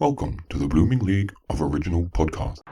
Welcome to the Blooming League of Original Podcasts.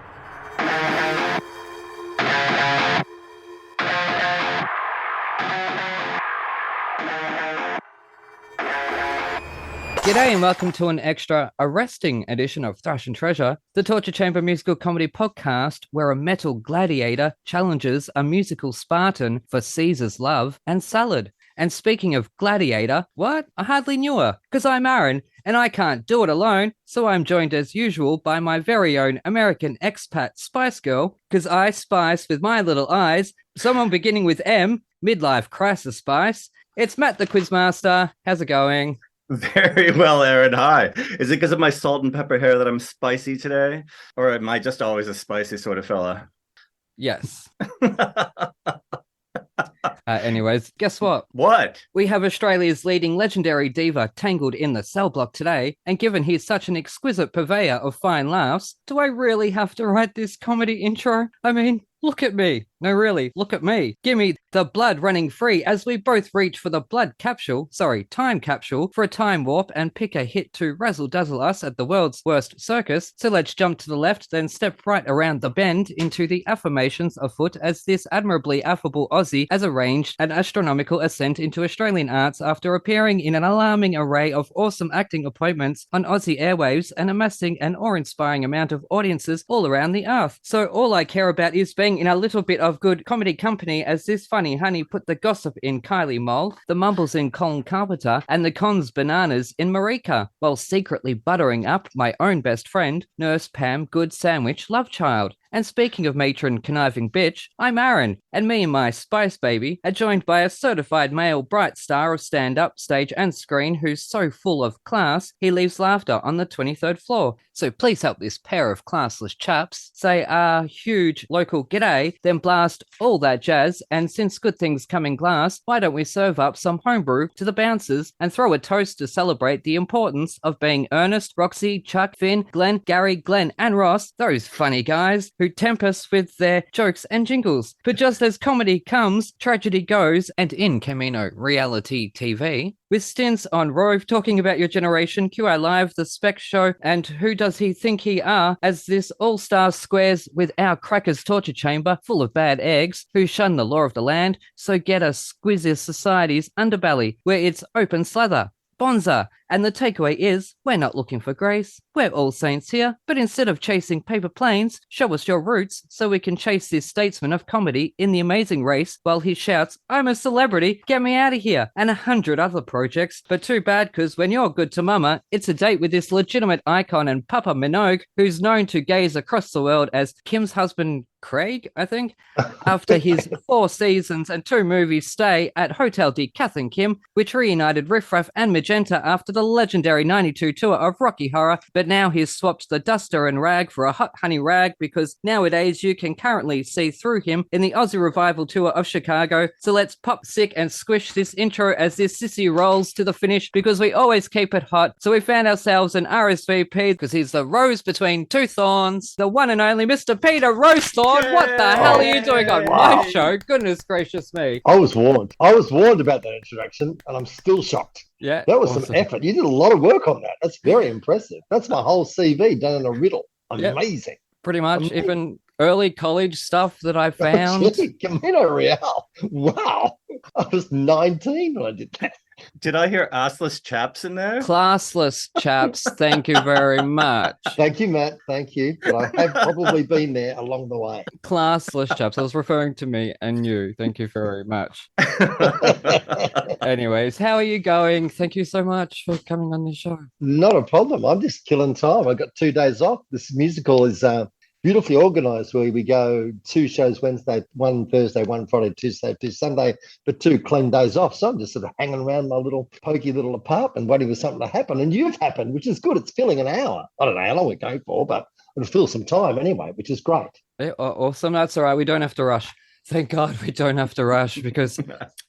G'day and welcome to an extra arresting edition of Thrash and Treasure, the torture chamber musical comedy podcast where a metal gladiator challenges a musical Spartan for Caesar's love and salad. And speaking of gladiator, what? I hardly knew her, because I'm Aaron, and I can't do it alone, so I'm joined as usual by my very own American expat Spice Girl, because I spice with my little eyes, someone beginning with M, midlife crisis Spice. It's Matt the Quizmaster. How's it going? Very well, Aaron. Hi. Is it because of my salt and pepper hair that I'm spicy today? Or am I just always a spicy sort of fella? Yes. Anyways, guess what? What? We have Australia's leading legendary diva tangled in the cell block today, and given he's such an exquisite purveyor of fine laughs, do I really have to write this comedy intro? I mean, look at me. No, really, look at me. Give me the blood running free as we both reach for the time capsule for a time warp and pick a hit to razzle-dazzle us at the world's worst circus. So let's jump to the left, then step right around the bend into the affirmations afoot as this admirably affable Aussie has arranged an astronomical ascent into Australian arts after appearing in an alarming array of awesome acting appointments on Aussie airwaves and amassing an awe-inspiring amount of audiences all around the earth. So all I care about is being in a little bit of good comedy company as this funny honey put the gossip in Kylie Mole, the mumbles in Colin Carpenter, and the cons bananas in Marika, while secretly buttering up my own best friend, Nurse Pam Good Sandwich Lovechild. And speaking of matron conniving bitch, I'm Aaron, and me and my Spice Baby are joined by a certified male bright star of stand-up, stage and screen who's so full of class, he leaves laughter on the 23rd floor. So please help this pair of classless chaps say a huge local g'day, then blast all that jazz, and since good things come in glass, why don't we serve up some homebrew to the bouncers and throw a toast to celebrate the importance of being Ernest, Roxy, Chuck, Finn, Glenn, Gary, Glenn and Ross, those funny guys who tempt us with their jokes and jingles. But just as comedy comes, tragedy goes, and in Camino Reality TV, with stints on Rove talking about your generation, QI Live, The Spec Show, and Who Does He Think He Are, as this all-star squares with our crackers torture chamber full of bad eggs who shun the law of the land, so get a squizzier society's underbelly where it's open slather. Bonza. And the takeaway is, we're not looking for grace. We're all saints here, but instead of chasing paper planes, show us your roots so we can chase this statesman of comedy in the amazing race while he shouts, I'm a celebrity, get me out of here, and 100 other projects. But too bad, because when you're good to mama, it's a date with this legitimate icon and Papa Minogue, who's known to gaze across the world as Kim's husband, Craig, I think, after his 4 seasons and 2 movies stay at Hotel D Kath and Kim, which reunited Riff Raff and Magenta after the legendary 92 tour of Rocky Horror, but now he's swapped the duster and rag for a hot honey rag because nowadays you can currently see through him in the Aussie revival tour of Chicago. So let's pop sick and squish this intro as this sissy rolls to the finish because we always keep it hot. So we found ourselves an RSVP because he's the rose between 2 thorns, the one and only Mr. Peter Rowsthorn. What the hell are you doing on my show? Goodness gracious me. I was warned about that introduction, and I'm still shocked. Yeah, that was awesome. Some effort. You did a lot of work on that. That's very impressive. That's my whole CV done in a riddle. Amazing. Yep. Pretty much. Amazing. Even early college stuff that I found. Camino Real. Wow. I was 19 when I did that. Did I hear assless chaps in there? Classless chaps. Thank you very much. Thank you, Matt. Thank you. But I have probably been there along the way. Classless chaps. I was referring to me and you. Thank you very much. Anyways, how are you going? Thank you so much for coming on the show. Not a problem. I'm just killing time. I got 2 days off. This musical is beautifully organized where we go 2 shows Wednesday, 1 Thursday, 1 Friday, Tuesday, 2 Sunday, but 2 clean days off. So I'm just sort of hanging around my little pokey little apartment waiting for something to happen. And you've happened, which is good. It's filling an hour. I don't know how long we go for, but it'll fill some time anyway, which is great. Yeah, awesome. That's all right. We don't have to rush. Thank God we don't have to rush because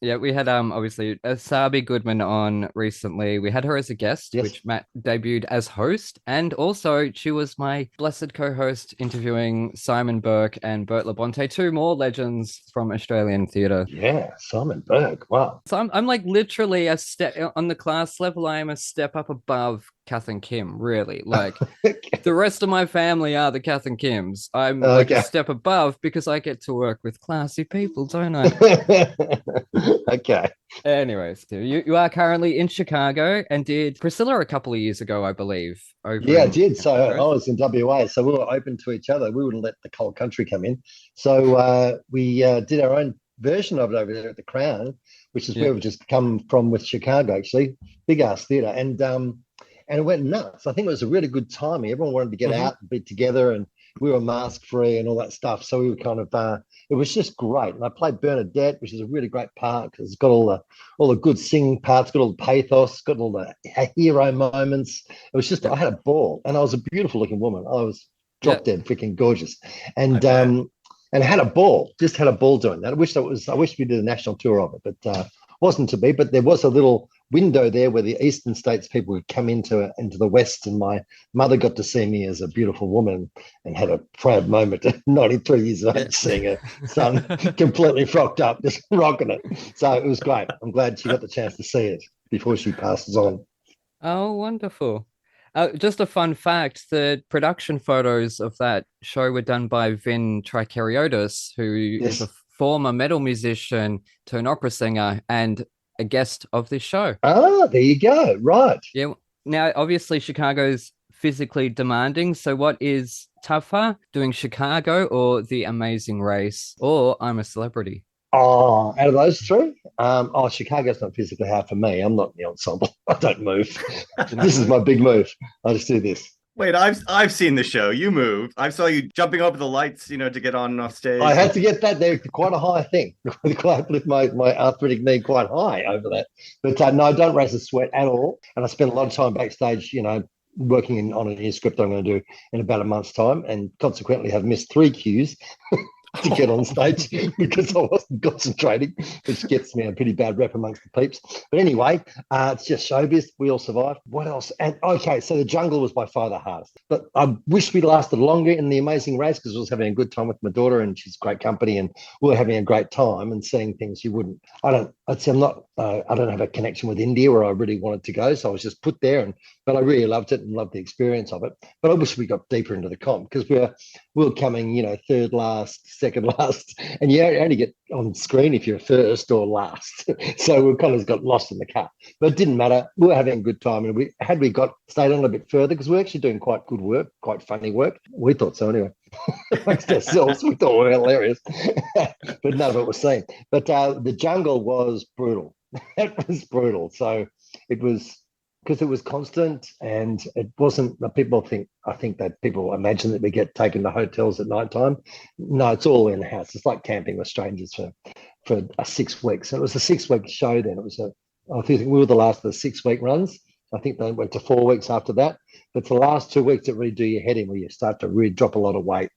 yeah, we had obviously Asabi Goodman on recently. We had her as a guest, Yes. which Matt debuted as host, and also she was my blessed co-host interviewing Simon Burke and Bert Labonte, two more legends from Australian theatre. Yeah, Simon Burke. Wow. So I'm like literally a step on the class level. I am a step up above Kath and Kim, really. Like the rest of my family are the Kath and Kims. I'm like a Okay. step above because I get to work with classy people, don't I? Okay. Anyways, you are currently in Chicago and did Priscilla a couple of years ago, I believe. Over Yeah, I in did. So I Perth. was in WA, so we were open to each other. We wouldn't let the cold country come in. So we did our own version of it over there at the Crown, which is where we've just come from with Chicago, actually. Big ass theatre. And it went nuts. I think it was a really good timing. Everyone wanted to get out and be together, and we were mask free and all that stuff. So we were kind of it was just great. And I played Bernadette, which is a really great part because it's got all the good singing parts, got all the pathos, got all the hero moments. It was just I had a ball, and I was a beautiful looking woman. I was drop dead freaking gorgeous, and and had a ball. Just had a ball doing that. I wish we did a national tour of it, but wasn't to be. But there was a little window there where the eastern states people would come into the west, and my mother got to see me as a beautiful woman and had a proud moment at 93 years of age seeing her son completely frocked up, just rocking it. So it was great. I'm glad she got the chance to see it before she passes on. Oh, wonderful. Just a fun fact, the production photos of that show were done by Vin Tricariotis, who is a former metal musician turned opera singer and a guest of this show. Ah, there you go. Right. Yeah. Now, obviously, Chicago's physically demanding. So what is tougher, doing Chicago or The Amazing Race or I'm a Celebrity? Oh, out of those three, Chicago's not physically hard for me. I'm not in the ensemble. I don't move. This is my big move. I just do this. Wait, I've seen the show. You move. I saw you jumping over the lights, to get on off stage. I had to get that there. Quite a high thing. Quite lift my arthritic knee quite high over that. But no, I don't raise a sweat at all. And I spend a lot of time backstage, working on a new script I'm going to do in about a month's time, and consequently have missed 3 cues to get on stage because I wasn't concentrating, which gets me a pretty bad rep amongst the peeps. But anyway, it's just showbiz. We all survived. What else? And okay, so the jungle was by far the hardest. But I wish we lasted longer in The Amazing Race because I was having a good time with my daughter and she's great company and we were having a great time and seeing things you wouldn't. I don't have a connection with India where I really wanted to go. So I was just put there but I really loved it and loved the experience of it. But I wish we got deeper into the comp because we were coming, third last, second last, and you only get on screen if you're first or last. So we kind of got lost in the cut. But it didn't matter. We were having a good time, and we stayed on a bit further because we're actually doing quite good work, quite funny work. We thought so anyway. Amongst ourselves, we thought we were hilarious, but none of it was seen. But the jungle was brutal. It was brutal. So it was. Because it was constant and it wasn't. I think that people imagine that we get taken to hotels at night time. No, it's all in the house. It's like camping with strangers for 6 weeks. And it was a 6-week show then. I think we were the last of the 6-week runs. I think they went to 4 weeks after that. But the last 2 weeks that really do your head in where you start to really drop a lot of weight.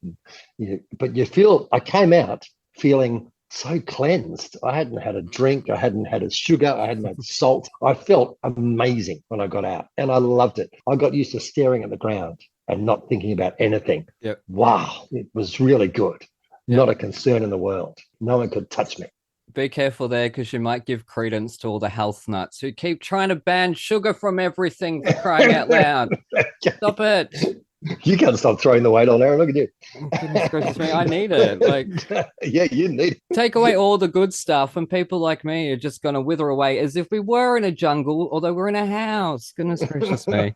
I came out feeling so cleansed. I hadn't had a drink. I hadn't had a sugar. I hadn't had salt. I felt amazing when I got out and I loved it. I got used to staring at the ground and not thinking about anything. Yep. Wow. It was really good. Yep. Not a concern in the world. No one could touch me. Be careful there because you might give credence to all the health nuts who keep trying to ban sugar from everything for crying out loud. Stop it. You can't stop throwing the weight on, Aaron. Look at you. Goodness gracious me, I need it. Yeah, you need it. Take away all the good stuff, and people like me are just going to wither away as if we were in a jungle, although we're in a house. Goodness gracious me.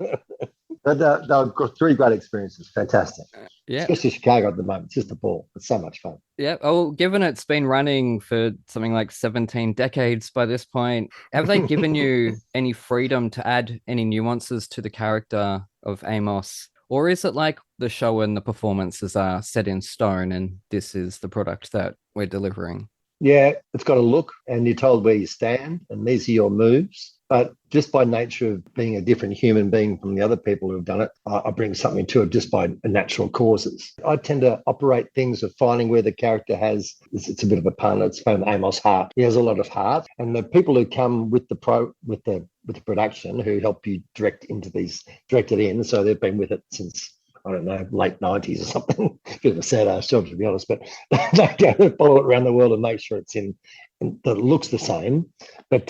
But they've got 3 great experiences. Fantastic. Yeah. Especially Chicago at the moment. It's just a ball. It's so much fun. Yeah. Oh, given it's been running for something like 17 decades by this point, have they given you any freedom to add any nuances to the character of Amos? Or is it like the show and the performances are set in stone and this is the product that we're delivering? Yeah, it's got a look, and you're told where you stand, and these are your moves. But just by nature of being a different human being from the other people who've done it, I bring something to it just by natural causes. I tend to operate things of finding where the character has, it's a bit of a pun, it's from Amos Heart. He has a lot of heart. And the people who come with the production who help you direct it in, so they've been with it since, I don't know, late 90s or something. Bit of a sad ass job, to be honest, but they go and follow it around the world and make sure it's that it looks the same. But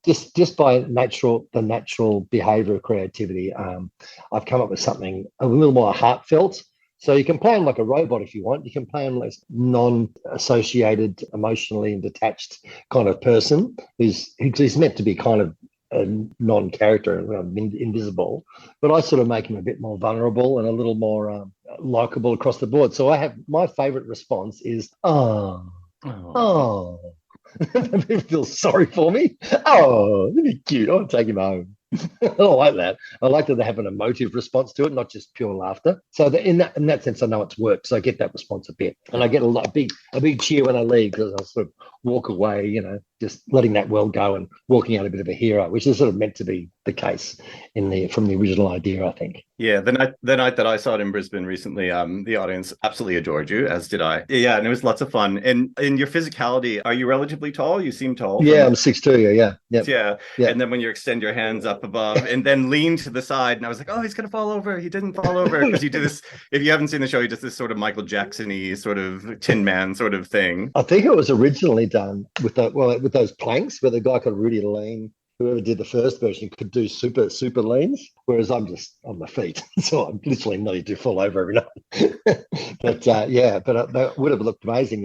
just by the natural behavior of creativity, I've come up with something a little more heartfelt. So you can play him like a robot if you want. You can play him like non-associated, emotionally and detached kind of person he's meant to be kind of a non-character, invisible, but I sort of make him a bit more vulnerable and a little more likable across the board. So my favorite response is, oh. People feel sorry for me. Oh, that'd be cute. I'll take him home. I like that. I like that they have an emotive response to it, not just pure laughter. So in that sense, I know it's worked. So I get that response a bit, and I get a big cheer when I leave, because I sort of walk away, just letting that world go and walking out a bit of a hero, which is sort of meant to be the case from the original idea, I think. Yeah, the night that I saw it in Brisbane recently, the audience absolutely adored you, as did I. Yeah, and it was lots of fun. And in your physicality, are you relatively tall? You seem tall. Yeah, I'm 6'2", yeah. Yeah. And then when you extend your hands up above and then lean to the side, and I was like, oh, he's going to fall over. He didn't fall over, because you do this, if you haven't seen the show, he does this sort of Michael Jackson-y sort of Tin Man sort of thing. I think it was originally done with those planks where the guy could really lean. Whoever did the first version could do super leans, whereas I'm just on my feet, so I'm literally nearly to fall over every night. But that would have looked amazing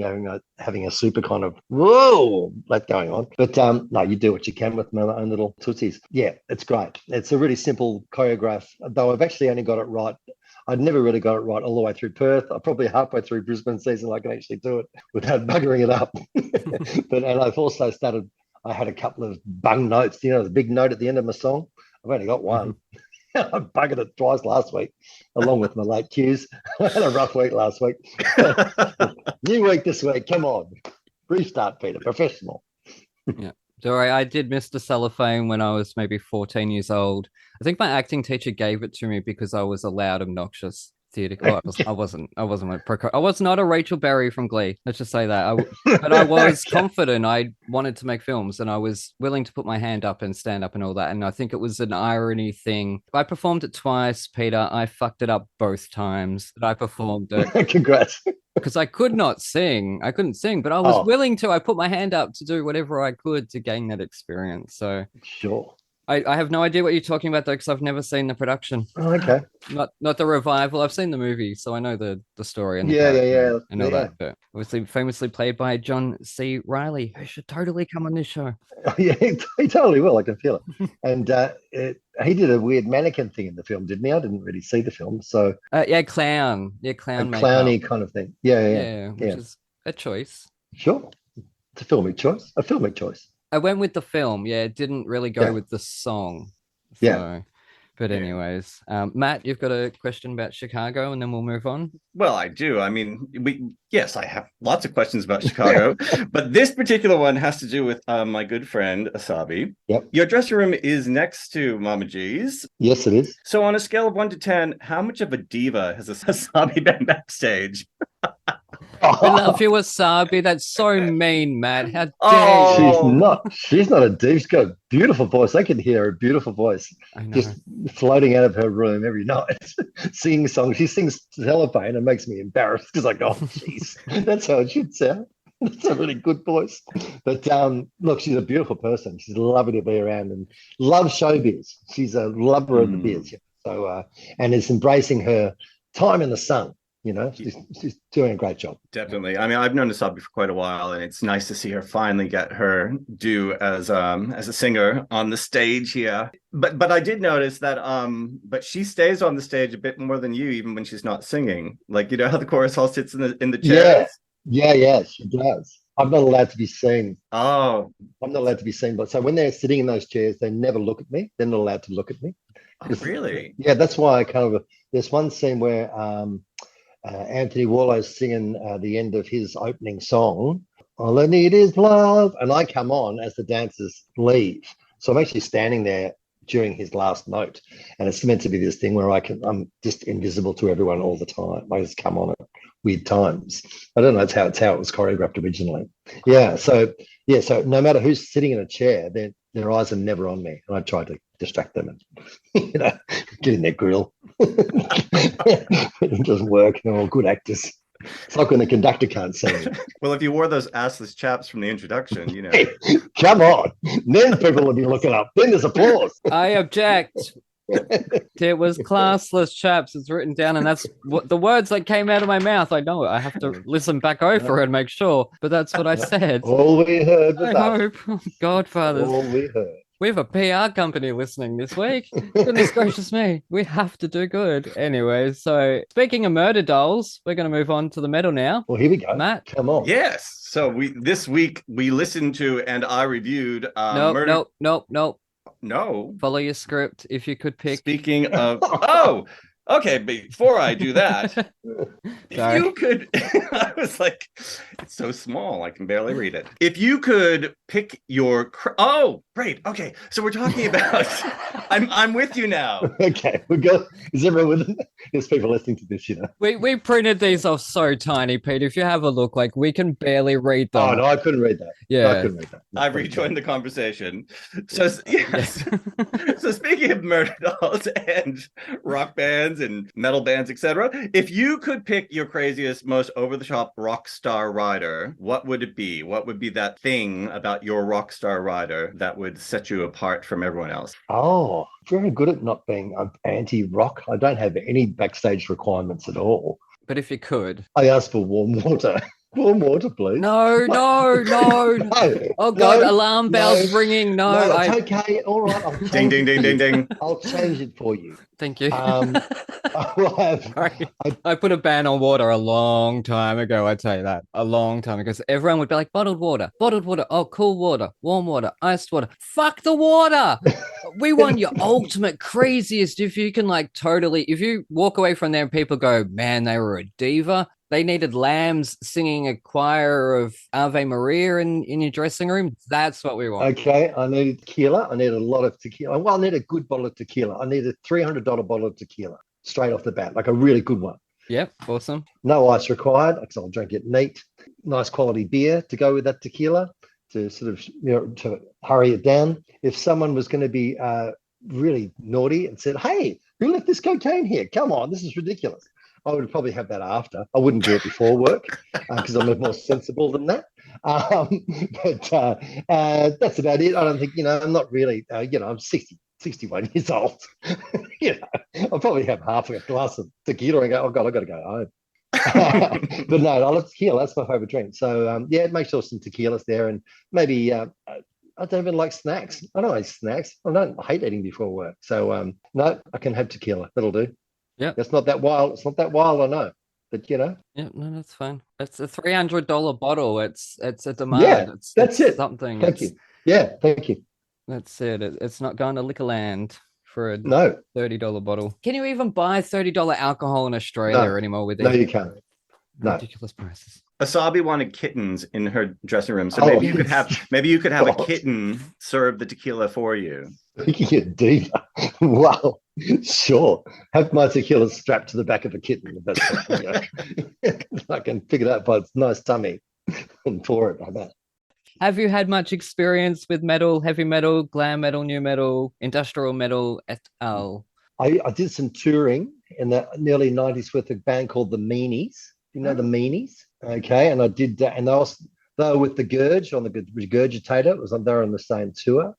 having a super kind of whoa that going on. But no, you do what you can with my own little tootsies. Yeah, it's great. It's a really simple choreograph, though I've actually only got it right. I'd never really got it right all the way through Perth. I probably halfway through Brisbane season I can actually do it without buggering it up. And I've also I had a couple of bung notes, the big note at the end of my song. I've only got one. I buggered it twice last week, along with my late cues. I had a rough week last week. New week this week. Come on. Restart, Peter. Professional. Yeah. Sorry, I did miss the cellophane when I was maybe 14 years old. I think my acting teacher gave it to me because I was a loud, obnoxious theatre. Well, I was not a Rachel Berry from Glee. Let's just say that. But I was confident. I wanted to make films, and I was willing to put my hand up and stand up and all that. And I think it was an irony thing. I performed it twice, Peter. I fucked it up both times that I performed it. Congrats. Because I could not sing. I couldn't sing, but I was willing to. I put my hand up to do whatever I could to gain that experience. So sure. I have no idea what you're talking about, though, because I've never seen the production. Oh, okay. Not the revival. I've seen the movie, so I know the story. And I know that. But obviously, famously played by John C. Reilly, who should totally come on this show. Yeah, he totally will. I can feel it. And he did a weird mannequin thing in the film, didn't he? I didn't really see the film, so clown. Yeah, clown. A clowny kind of thing. Yeah. Which is a choice. Sure, it's a filmic choice. I went with the film. Yeah, it didn't really go with the song. So. Yeah. But anyways, Matt, you've got a question about Chicago, and then we'll move on. Well, I do. I mean, I have lots of questions about Chicago, but this particular one has to do with my good friend Asabi. Yep. Your dressing room is next to Mama G's. Yes, it is. So on a scale of 1 to 10, how much of a diva has Asabi been backstage? I love you, Asabi. That's so mean, Matt. How dare you? She's not a diva. She's got a beautiful voice. I can hear her beautiful voice just floating out of her room every night, singing songs. She sings Cellophane and makes me embarrassed because I go, oh, jeez, that's how it should sound. That's a really good voice. But look, she's a beautiful person. She's lovely to be around and loves showbiz. She's a lover of the biz. So, and is embracing her time in the sun. She's doing a great job. Definitely. I mean, I've known Asabi for quite a while, and it's nice to see her finally get her due as a singer on the stage here. But I did notice that but she stays on the stage a bit more than you, even when she's not singing. Like, how the chorus hall sits in the chairs. Yeah, she does. I'm not allowed to be seen. Oh, I'm not allowed to be seen. But so when they're sitting in those chairs, they never look at me. They're not allowed to look at me. Oh, really? Yeah, that's why there's one scene where Anthony Warlow's singing the end of his opening song. All I need is love. And I come on as the dancers leave. So I'm actually standing there during his last note. And it's meant to be this thing where I'm just invisible to everyone all the time. I just come on at weird times. I don't know, it's how it was choreographed originally. So no matter who's sitting in a chair, their eyes are never on me. And I try to distract them and get in their grill. It doesn't work. They're all good actors. It's like when the conductor can't sing. Well, if you wore those assless chaps from the introduction, Hey, come on. Then people will be looking up. Then there's applause. I object. It was classless chaps. It's written down, and that's what the words that came out of my mouth. I know it. I have to listen back over it and make sure. But that's what I said. All we heard was I hope. Godfathers. All we heard. We have a PR company listening this week. Goodness gracious me. We have to do good. Anyway, so speaking of Murderdolls, we're going to move on to the metal now. Well, here we go. Matt. Come on. yes. So this week we listened to and I reviewed. Nope. No. Follow your script. If you could pick. Speaking of, okay. Before I do that, if you could, I was like, it's so small, I can barely read it. If you could pick your, great. Okay, so we're talking about. I'm with you now. Okay, we go. Is everyone with it? There's people listening to this, We printed these off so tiny, Pete. If you have a look, like we can barely read them. Oh no, I couldn't read that. Yeah, no, I couldn't read that. No, I've rejoined the conversation. So yes. So speaking of Murderdolls and rock bands and metal bands, etc., if you could pick your craziest, most over-the-top rock star rider, what would it be? What would be that thing about your rock star rider that would set you apart from everyone else? Oh, very good at not being anti-rock. I don't have any backstage requirements at all. But if you could. I asked for warm water. Warm water, please. No. Oh, God, alarm bells ringing. No, it's okay. All right. I'll Ding, ding, ding, ding, ding. I'll change it for you. Thank you. I will have. Sorry. I put a ban on water a long time ago. I'd say that a long time ago. So everyone would be like, bottled water. Oh, cool water, warm water, iced water. Fuck the water. We want your ultimate craziest. If you can if you walk away from there and people go, man, they were a diva. They needed lambs singing a choir of Ave Maria in your dressing room. That's what we want. Okay, I need tequila. I need a lot of tequila. Well, I need a good bottle of tequila. I need a $300 bottle of tequila straight off the bat, like a really good one. Yep, awesome. No ice required, because I'll drink it neat. Nice quality beer to go with that tequila to sort of, to hurry it down. If someone was going to be really naughty and said, hey, who left this cocaine here? Come on, this is ridiculous. I would probably have that after. I wouldn't do it before work because I'm more sensible than that. But that's about it. I don't think, I'm not really, I'm 61 years old. I'll probably have half a glass of tequila and go, oh, God, I've got to go home. But no, I love tequila. That's my favorite drink. So, make sure some tequila's there. And maybe, I don't even like snacks. I don't like snacks. I don't hate eating before work. So, no, I can have tequila. That'll do. Yeah, it's not that wild. It's not that wild, I know, but Yeah, no, that's fine. It's a $300 bottle. It's a demand. Yeah, that's it. Something. Thank you. Yeah, thank you. That's it. It's not going to Liquorland for a $30 bottle. Can you even buy $30 alcohol in Australia anymore with No, you can't. No. Ridiculous prices. Asabi wanted kittens in her dressing room, so maybe you could have a kitten serve the tequila for you. You diva. Wow. Sure. Have my tequila strapped to the back of a kitten. I can figure that by its nice tummy and pour it like that. Have you had much experience with metal, heavy metal, glam metal, new metal, industrial metal, et al.? I did some touring in the early 90s with a band called the Meanies. You know the Meanies? Okay. And I did that. And they were with the Gurge on the Regurgitator. They were on the same tour.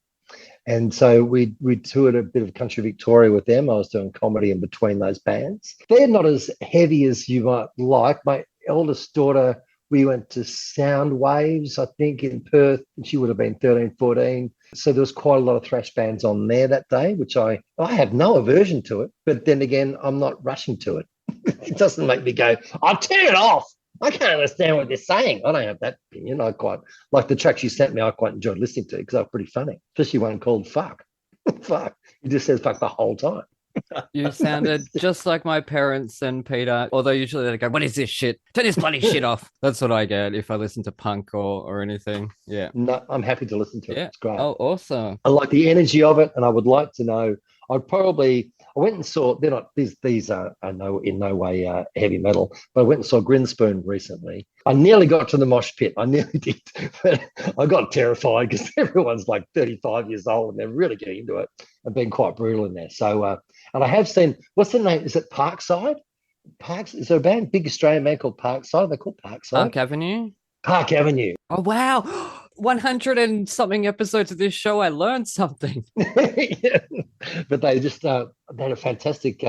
And so we toured a bit of country Victoria with them. I was doing comedy in between those bands. They're not as heavy as you might like. My eldest daughter, we went to Sound Waves, I think, in Perth. And she would have been 13, 14. So there was quite a lot of thrash bands on there that day, which I have no aversion to it. But then again, I'm not rushing to it. It doesn't make me go, I'll turn it off. I can't understand what they're saying. I don't have that opinion. I quite like the tracks you sent me. I quite enjoyed listening to because they're pretty funny, especially one called "Fuck." Fuck. He just says "fuck" the whole time. You sounded just like my parents and Peter, although usually they go, "What is this shit? Turn this bloody shit off." That's what I get if I listen to punk or anything. Yeah. No, I'm happy to listen to it. Yeah. It's great. Oh, awesome. I like the energy of it, and I would like to know. I went and saw. They're not these are no in no way heavy metal, but I went and saw Grinspoon recently. I nearly got to the mosh pit. I nearly did, but I got terrified because everyone's like 35 years old and they're really getting into it and being quite brutal in there. So, and I have seen, what's the name? Is it Parkside? Is there a band, big Australian band called Parkside? They're called Parkside. Park Avenue. Park Avenue. Oh, wow. 100 and something episodes of this show, I learned something. Yeah. But they just they had a fantastic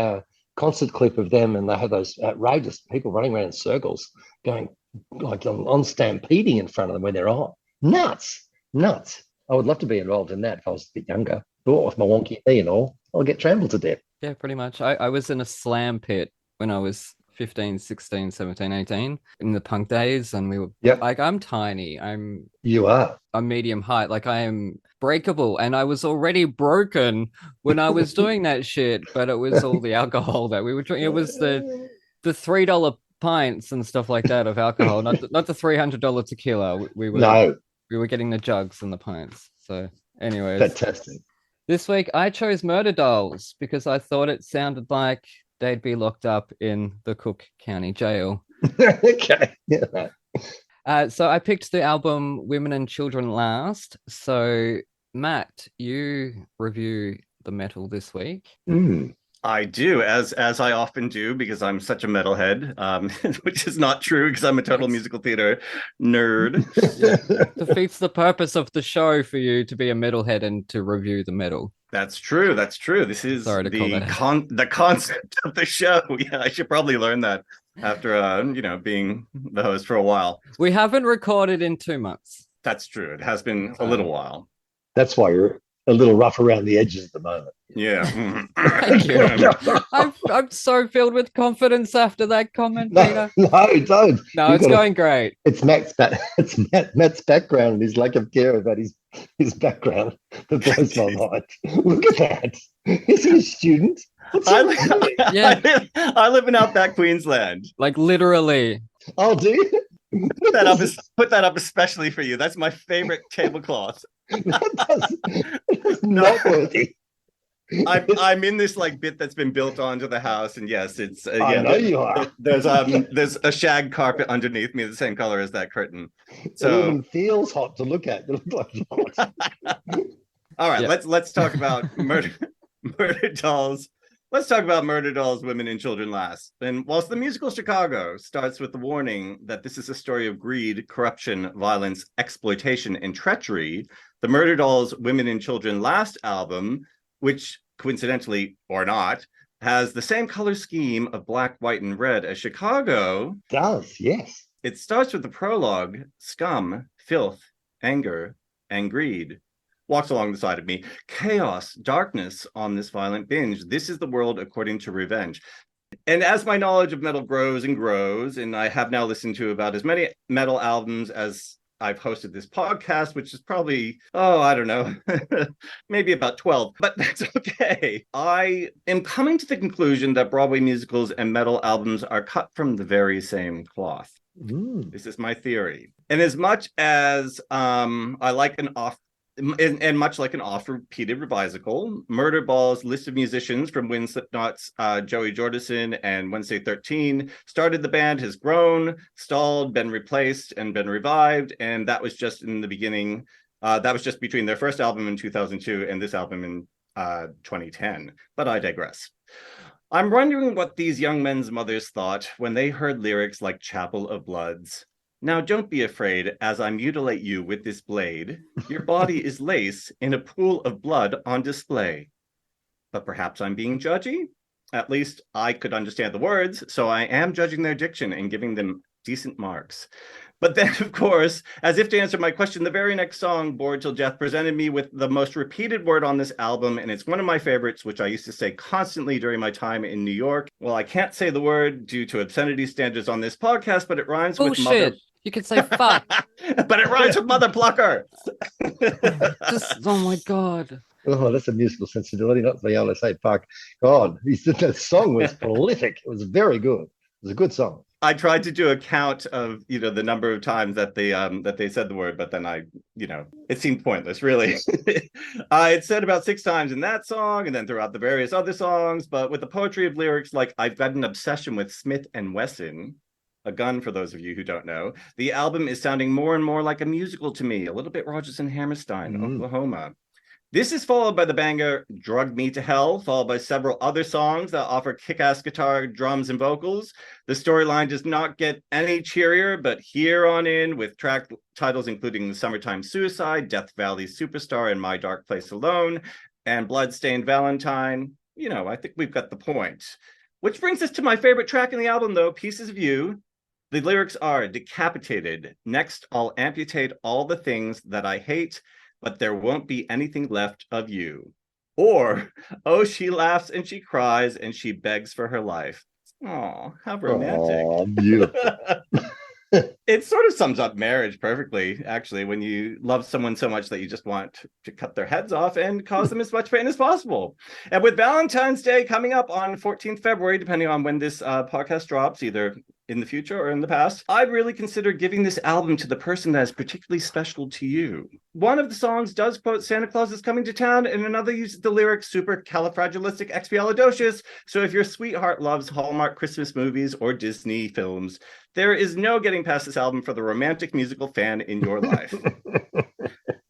concert clip of them, and they had those outrageous people running around in circles, going like on stampeding in front of them when they're on. Nuts. I would love to be involved in that if I was a bit younger. But with my wonky knee and all, I'll get trampled to death. Yeah, pretty much. I was in a slam pit when I was 15, 16, 17, 18 in the punk days, and we were like, I'm tiny. I'm medium height. Like, I am breakable, and I was already broken when I was doing that shit, but it was all the alcohol that we were drinking. It was the $3 pints and stuff like that of alcohol, not the $300 tequila. We were getting the jugs and the pints. So anyways, fantastic. This week I chose Murderdolls because I thought it sounded like they'd be locked up in the Cook County Jail. Okay. Yeah. So I picked the album Women and Children last. So Matt, you review the metal this week. I do, as I often do, because I'm such a metalhead, which is not true because I'm a total musical theater nerd. Yeah. Defeats the purpose of the show for you to be a metalhead and to review the metal. That's true. This is the concept of the show. Yeah, I should probably learn that after being the host for a while. We haven't recorded in 2 months. That's true. It has been a little while. That's why you're a little rough around the edges at the moment. Yeah. Thank you. I'm so filled with confidence after that comment, Peter. No, don't. No, it's going great. It's Matt's background and his lack of care about his background that blows my mind. Look at that. Is he a student? I live in outback Queensland. Like, literally. Oh, do you? Put that up especially for you. That's my favorite tablecloth. That's noteworthy. I'm in this like bit that's been built onto the house, and yes, it's I know you are. There's a shag carpet underneath me, the same color as that curtain. So it even feels hot to look at. You look like hot. All right, let's talk about Murderdolls. Let's talk about Murderdolls, Women and Children last. And whilst the musical Chicago starts with the warning that this is a story of greed, corruption, violence, exploitation, and treachery, the Murderdolls, Women and Children last album, which coincidentally or not, has the same color scheme of black, white, and red as Chicago. Does, yes. It starts with the prologue, scum, filth, anger, and greed. Walks along the side of me. Chaos, darkness on this violent binge. This is the world according to Revenge. And as my knowledge of metal grows and grows, and I have now listened to about as many metal albums as I've hosted this podcast, which is probably, I don't know, maybe about 12, but that's okay. I am coming to the conclusion that Broadway musicals and metal albums are cut from the very same cloth. This is my theory. And as much as I like and much like an oft-repeated revisical, Murderball's list of musicians from When Slipknot's Joey Jordison and Wednesday 13 started the band has grown, stalled, been replaced, and been revived. And that was just in the beginning. That was just between their first album in 2002 and this album in 2010. But I digress. I'm wondering what these young men's mothers thought when they heard lyrics like Chapel of Bloods. Now don't be afraid as I mutilate you with this blade. Your body is lace in a pool of blood on display. But perhaps I'm being judgy? At least I could understand the words, so I am judging their diction and giving them decent marks. But then, of course, as if to answer my question, the very next song, Bored Till Death, presented me with the most repeated word on this album, and it's one of my favorites, which I used to say constantly during my time in New York. Well, I can't say the word due to obscenity standards on this podcast, but it rhymes with mother. You could say fuck. But it rhymes with mother plucker. Oh my God. Oh, that's a musical sensibility, not being able to say fuck. God, the song was prolific. It was very good. It was a good song. I tried to do a count of, the number of times that they said the word, but then it seemed pointless, really. It said about 6 times in that song, and then throughout the various other songs. But with the poetry of lyrics, like I've got an obsession with Smith and Wesson, a gun for those of you who don't know. The album is sounding more and more like a musical to me, a little bit Rodgers and Hammerstein, Oklahoma. This is followed by the banger Drug Me to Hell, followed by several other songs that offer kick-ass guitar, drums, and vocals. The storyline does not get any cheerier, but here on in with track titles including Summertime Suicide, Death Valley Superstar, and My Dark Place Alone, and Bloodstained Valentine. I think we've got the point. Which brings us to my favorite track in the album, though, Pieces of You. The lyrics are decapitated. Next, I'll amputate all the things that I hate, but there won't be anything left of you. Or, oh, she laughs and she cries and she begs for her life. Oh, how romantic. Oh, beautiful. It sort of sums up marriage perfectly, actually, when you love someone so much that you just want to cut their heads off and cause them as much pain as possible. And with Valentine's Day coming up on 14th February, depending on when this podcast drops, either in the future or in the past, I'd really consider giving this album to the person that is particularly special to you. One of the songs does quote Santa Claus is coming to town, and another uses the lyric supercalifragilisticexpialidocious. So if your sweetheart loves Hallmark Christmas movies or Disney films, there is no getting past this album for the romantic musical fan in your life.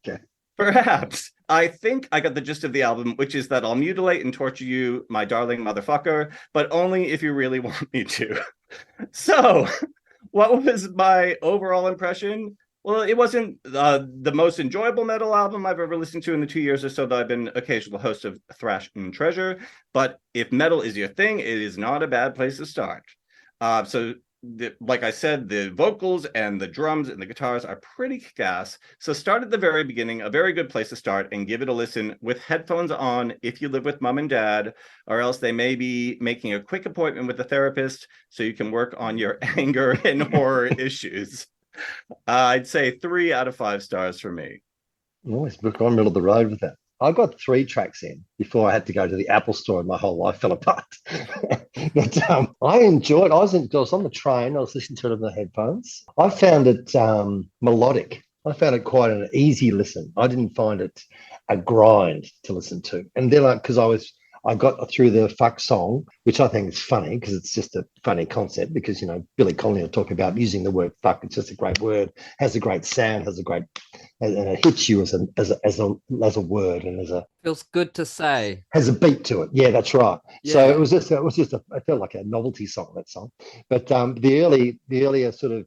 Okay. Perhaps. I think I got the gist of the album, which is that I'll mutilate and torture you, my darling motherfucker, but only if you really want me to. So, what was my overall impression? Well, it wasn't the most enjoyable metal album I've ever listened to in the 2 years or so that I've been occasional host of Thrash and Treasure. But if metal is your thing, it is not a bad place to start. Like I said, the vocals and the drums and the guitars are pretty kick-ass. So start at the very beginning, a very good place to start, and give it a listen with headphones on if you live with mom and dad, or else they may be making a quick appointment with a therapist so you can work on your anger and horror issues. I'd say 3 out of 5 stars for me. Always book on middle of the road with that. I got 3 tracks in before I had to go to the Apple store and my whole life fell apart. But I enjoyed. I was on the train. I was listening to it on the headphones. I found it melodic. I found it quite an easy listen. I didn't find it a grind to listen to. And then, because I got through the fuck song, which I think is funny because it's just a funny concept. Because Billy Connolly will talk about using the word fuck. It's just a great word, has a great sound, and it hits you as a word and feels good to say. Has a beat to it. Yeah, that's right. Yeah. So it was just I felt like a novelty song, that song. But the earlier sort of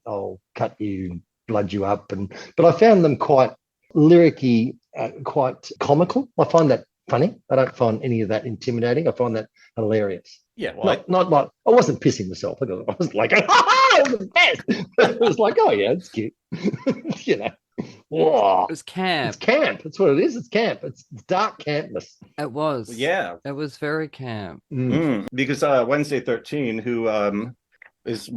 I'll cut you, blood you up, but I found them quite lyricky, quite comical. I find that funny. I don't find any of that intimidating. I find that hilarious. Yeah, well, not like I wasn't pissing myself. I was like, it was the best. It was like, oh yeah, it's cute. Whoa. It was camp. It's camp. That's what it is. It's camp. It's dark campness. It was. Yeah. It was very camp. Because Wednesday 13, who is he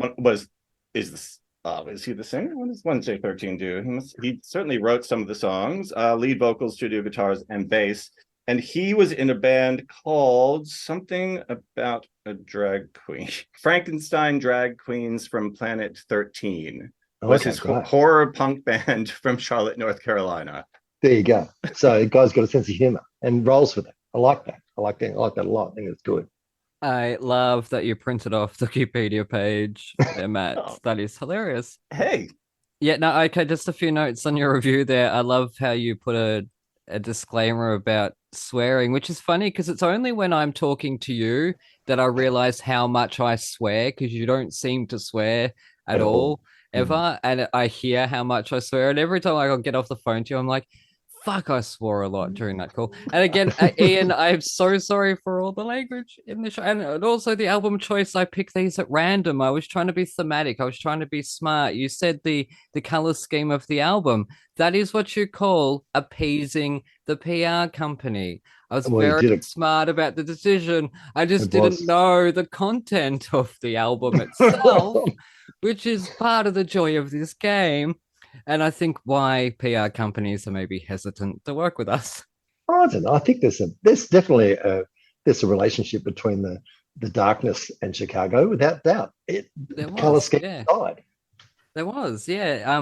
the singer? What does Wednesday 13 do? He certainly wrote some of the songs, lead vocals, studio guitars, and bass. And he was in a band called something about a drag queen. Frankenstein Drag Queens from Planet 13. Was his horror punk band from Charlotte, North Carolina. There you go. So the guy's got a sense of humor and rolls with it. I like that. I like that a lot. I think it's good. I love that you printed off the Wikipedia page there, Matt. Oh. That is hilarious. Hey. Yeah, no, okay, just a few notes on your review there. I love how you put a disclaimer about swearing, which is funny because it's only when I'm talking to you that I realize how much I swear, because you don't seem to swear at all. Ever, and I hear how much I swear, and every time I'll get off the phone to you, I'm like, fuck, I swore a lot during that call. And again, Ian, I'm so sorry for all the language in the show, and also the album choice. I picked these at random. I was trying to be thematic. I was trying to be smart. You said the color scheme of the album. That is what you call appeasing the PR company. I was very smart about the decision. I just didn't know the content of the album itself, which is part of the joy of this game. And I think why PR companies are maybe hesitant to work with us. I don't know. I think there's definitely there's a relationship between the darkness and Chicago, without doubt. There Color was, scheme yeah. aside. There was, yeah.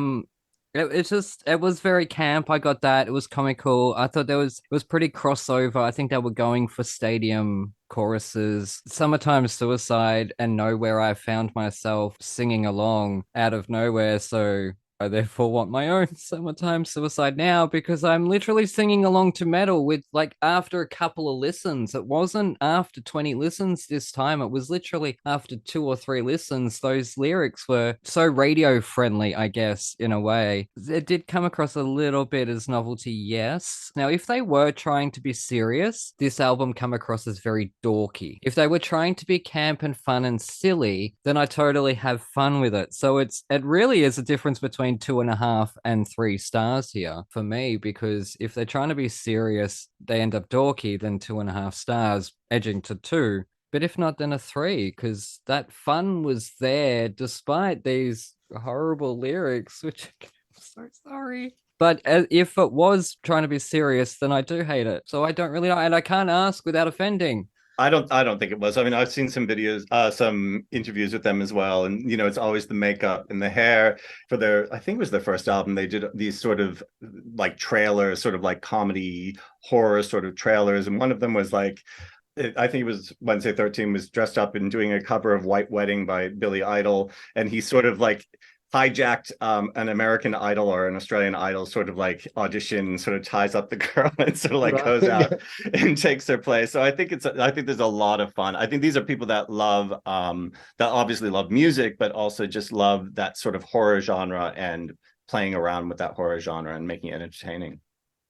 It was very camp. I got that. It was comical. I thought it was pretty crossover. I think they were going for stadium choruses. Summertime Suicide and Nowhere, I found myself singing along out of nowhere. So I therefore want my own Summertime Suicide now, because I'm literally singing along to metal with, like, after a couple of listens. It wasn't after 20 listens this time. It was literally after 2 or 3 listens. Those lyrics were so radio friendly, I guess, in a way. It did come across a little bit as novelty, yes. Now, if they were trying to be serious, this album come across as very dorky. If they were trying to be camp and fun and silly, then I totally have fun with it. So it really is a difference between 2.5 and 3 stars here for me, because if they're trying to be serious, they end up dorky, then 2.5 stars, edging to 2. But if not, then a 3, because that fun was there despite these horrible lyrics, which I'm so sorry. But if it was trying to be serious, then I do hate it. So I don't really know, and I can't ask without offending. I don't think it was. I mean, I've seen some videos, some interviews with them as well. And, it's always the makeup and the hair for I think it was their first album. They did these sort of like trailers, sort of like comedy horror sort of trailers. And one of them was like, I think it was Wednesday 13 was dressed up and doing a cover of White Wedding by Billy Idol. And he sort of like hijacked an American Idol or an Australian Idol sort of like audition, sort of ties up the girl and sort of like goes out and takes her place. So I think there's a lot of fun. I think these are people that love that obviously love music, but also just love that sort of horror genre and playing around with that horror genre and making it entertaining.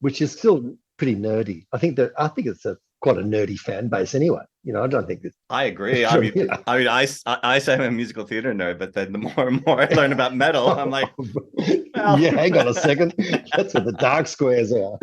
Which is still pretty nerdy. I think it's quite a nerdy fan base anyway. I don't think that. I agree. I mean, I say I'm a musical theater nerd, but then the more and more I learn about metal, I'm like, well. Yeah, hang on a second. That's what the dark squares are.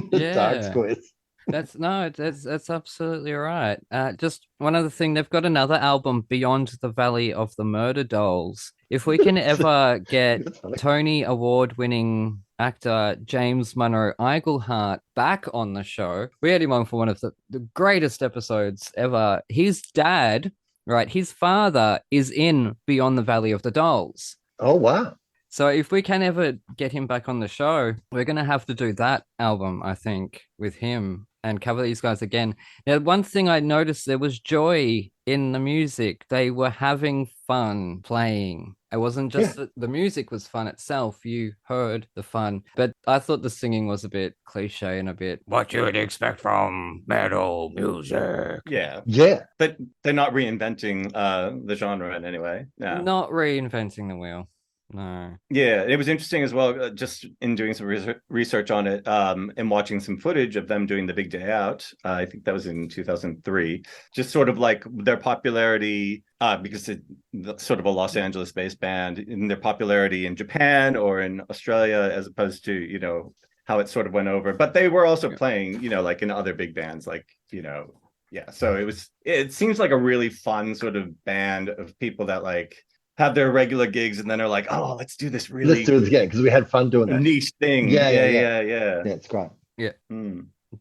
Dark squares. That's absolutely right. Just one other thing, they've got another album, Beyond the Valley of the Murderdolls. If we can ever get Tony Award-winning actor James Monroe Iglehart back on the show, we had him on for one of the greatest episodes ever. His dad, right, his father is in Beyond the Valley of the Dolls. Oh, wow. So if we can ever get him back on the show, we're going to have to do that album, I think, with him and cover these guys again. Now, one thing I noticed, there was joy in the music. They were having fun playing. It wasn't just that the music was fun itself. You heard the fun. But I thought the singing was a bit cliche and a bit what you would expect from metal music. Yeah. Yeah. But they're not reinventing the genre in any way. Yeah. Not reinventing the wheel. No. Yeah, it was interesting as well, just in doing some research on it and watching some footage of them doing the Big Day Out. I think that was in 2003. Just sort of like their popularity, because it's sort of a Los Angeles-based band, in their popularity in Japan or in Australia, as opposed to, how it sort of went over. But they were also playing, like in other big bands, like, yeah. So it seems like a really fun sort of band of people that like have their regular gigs and then are like, oh, let's do this really. Let's do it again because we had fun doing that. Niche thing. Yeah. Yeah, it's great. Yeah.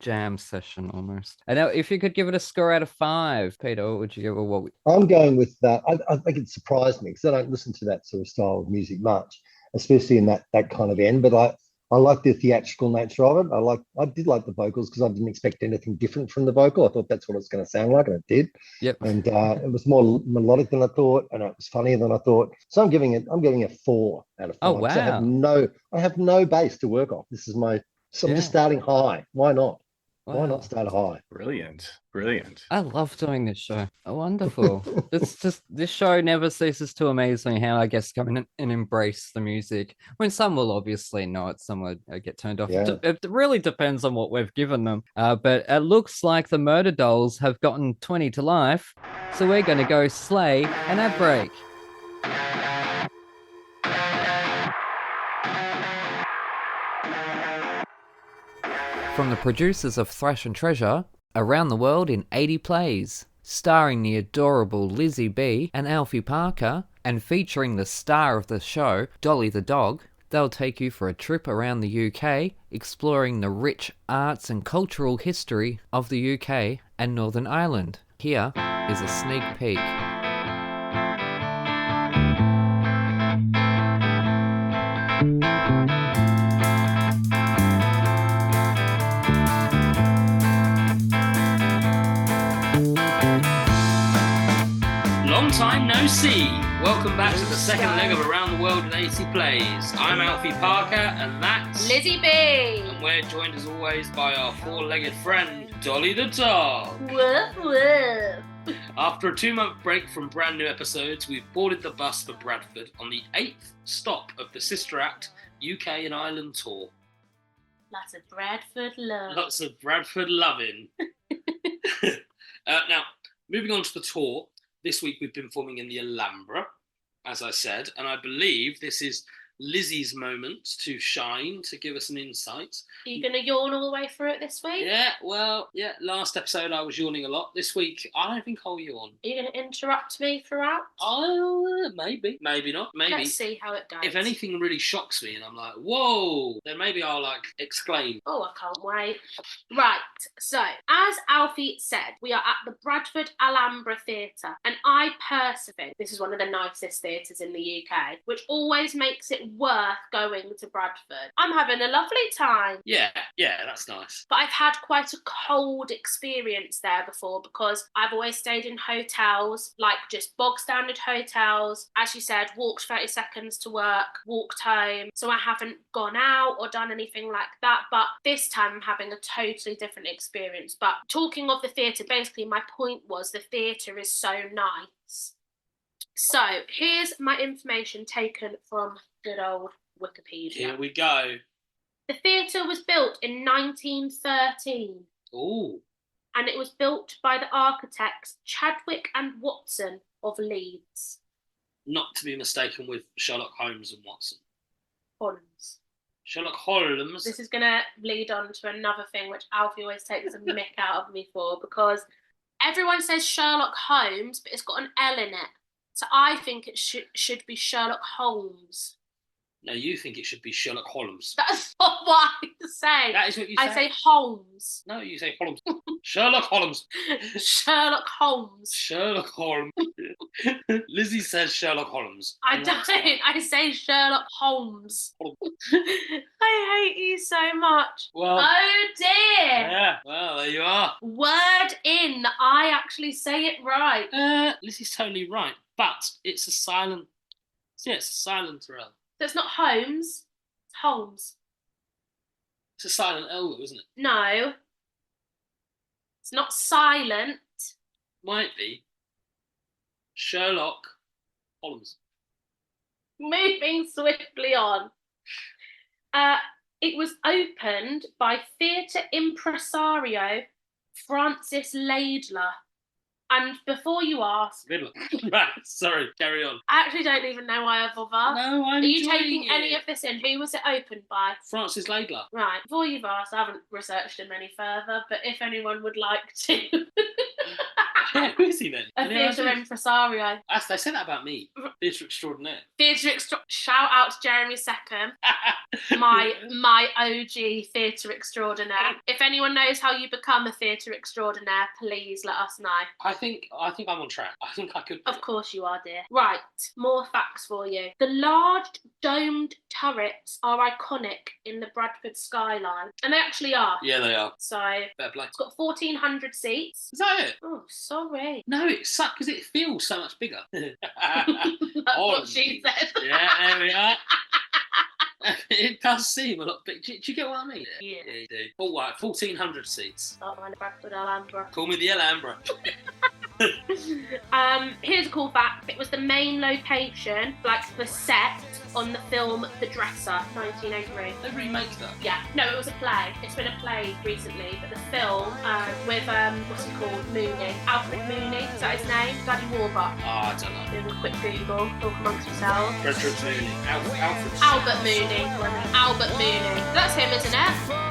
Jam session almost. And now, if you could give it a score out of 5, Peter, what would you give? Or what? I'm going with that. I think it surprised me because I don't listen to that sort of style of music much, especially in that kind of end. But I like the theatrical nature of it. I did like the vocals because I didn't expect anything different from the vocal. I thought that's what it's going to sound like, and it did. Yep. And it was more melodic than I thought, and it was funnier than I thought. So I'm giving it a 4 out of 5. Oh wow! So I have no base to work off. This is I'm just starting high. Why not? Wow. Why not start high? Brilliant. I love doing this show. Oh, wonderful. This show never ceases to amaze me how I guess come in and embrace the music. I mean, some will obviously not, some will get turned off. Yeah. It really depends on what we've given them. But it looks like the Murderdolls have gotten 20 to life. So we're going to go slay an ad break. From the producers of Thrash and Treasure, around the world in 80 plays, starring the adorable Lizzie B and Alfie Parker, and featuring the star of the show, Dolly the dog, They'll take you for a trip around the UK, exploring the rich arts and cultural history of the UK and Northern Ireland. Here is a sneak peek. Long time no see. Welcome back to the second leg of Around the World in 80 Plays. I'm Alfie Parker, and that's Lizzie B. And we're joined as always by our four-legged friend, Dolly the dog. Woof woof. After a 2-month break from brand new episodes, we've boarded the bus for Bradford on the 8th stop of the Sister Act UK and Ireland tour. Lots of Bradford love. Lots of Bradford loving. Now, moving on to the tour. This week we've been performing in the Alhambra, as I said, and I believe this is Lizzie's moment to shine, to give us an insight. Are you going to yawn all the way through it this week? Yeah, last episode I was yawning a lot. This week, I don't think I'll yawn. Are you going to interrupt me throughout? Oh, maybe. Maybe not. Maybe. Let's see how it goes. If anything really shocks me and I'm like, whoa, then maybe I'll exclaim. Oh, I can't wait. Right, so, as Alfie said, we are at the Bradford Alhambra Theatre, and I personally think this is one of the nicest theatres in the UK, which always makes it worth going to Bradford. I'm having a lovely time. Yeah, that's nice. But I've had quite a cold experience there before because I've always stayed in hotels, like just bog standard hotels. As you said, walked 30 seconds to work, walked home. So I haven't gone out or done anything like that. But this time I'm having a totally different experience. But talking of the theatre, basically my point was the theatre is so nice. So here's my information taken from good old Wikipedia. Here we go. The theatre was built in 1913. Ooh. And it was built by the architects Chadwick and Watson of Leeds. Not to be mistaken with Sherlock Holmes and Watson. Holmes. Sherlock Holmes. This is going to lead on to another thing which Alfie always takes a mick out of me for, because everyone says Sherlock Holmes, but it's got an L in it. So I think it should be Sherlock Holmes. No, you think it should be Sherlock Holmes. That's not what I say. That is what you say. I say Holmes. No, you say Holmes. Sherlock Holmes. Sherlock Holmes. Sherlock Holmes. Lizzie says Sherlock Holmes. I don't. I say Sherlock Holmes. I hate you so much. Well, oh dear. Yeah, well, there you are. Word in. I actually say it right. Lizzie's totally right. But it's a silent... Yeah, it's a silent L. So it's not Holmes. It's Holmes. It's a silent L, isn't it? No. It's not silent. Might be. Sherlock Holmes. Moving swiftly on. It was opened by theatre impresario Francis Laidler. And before you ask... Good one. Right, sorry, carry on. I actually don't even know why I bother. No, I'm Are you enjoying taking it. any of this in? Who was it opened by? Francis Laidler. Right, before you've asked, I haven't researched him any further, but if anyone would like to... Yeah, who is he then? A theatre impresario. They said that about me. Theatre extraordinaire. Shout out to Jeremy Seckham, my OG theatre extraordinaire. If anyone knows how you become a theatre extraordinaire, please let us know. I think I'm on track. I think I could. Of course you are, dear. Right, more facts for you. The large domed turrets are iconic in the Bradford skyline, and they actually are. Yeah, they are. So Fair play. it's got 1,400 seats. Is that it? Oh, sorry. No, it sucks because it feels so much bigger. That's what she said. Yeah, there we are. It does seem a lot big. Do you get what I mean? Yeah. You do. All right, 1,400 seats. Start mine at Bradford Alhambra. Call me the Alhambra. Here's a cool fact. It was the main location, like the set on the film The Dresser, 1903. They remake that. Yeah, no, it was a play. It's been a play recently, but the film with what's he called, Mooney, Alfred Mooney, is that his name? Daddy Warbuck. Oh, I don't know. Do a quick Google, talk amongst yourselves. Frederick Mooney. Alfred. Albert Mooney. Albert Mooney. That's him, isn't it?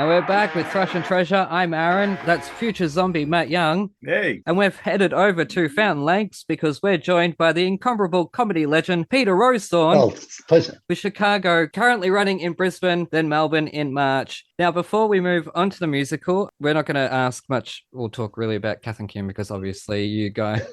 And we're back with Thrash and Treasure. I'm Aaron. That's future zombie Matt Young. Hey. And we've headed over to Fountain Lakes because we're joined by the incomparable comedy legend Peter Rowsthorn. Oh, it's a pleasure. With Chicago currently running in Brisbane, then Melbourne in March. Now, before we move on to the musical, we're not going to ask much. We'll talk really about Kath and Kim because obviously you guys.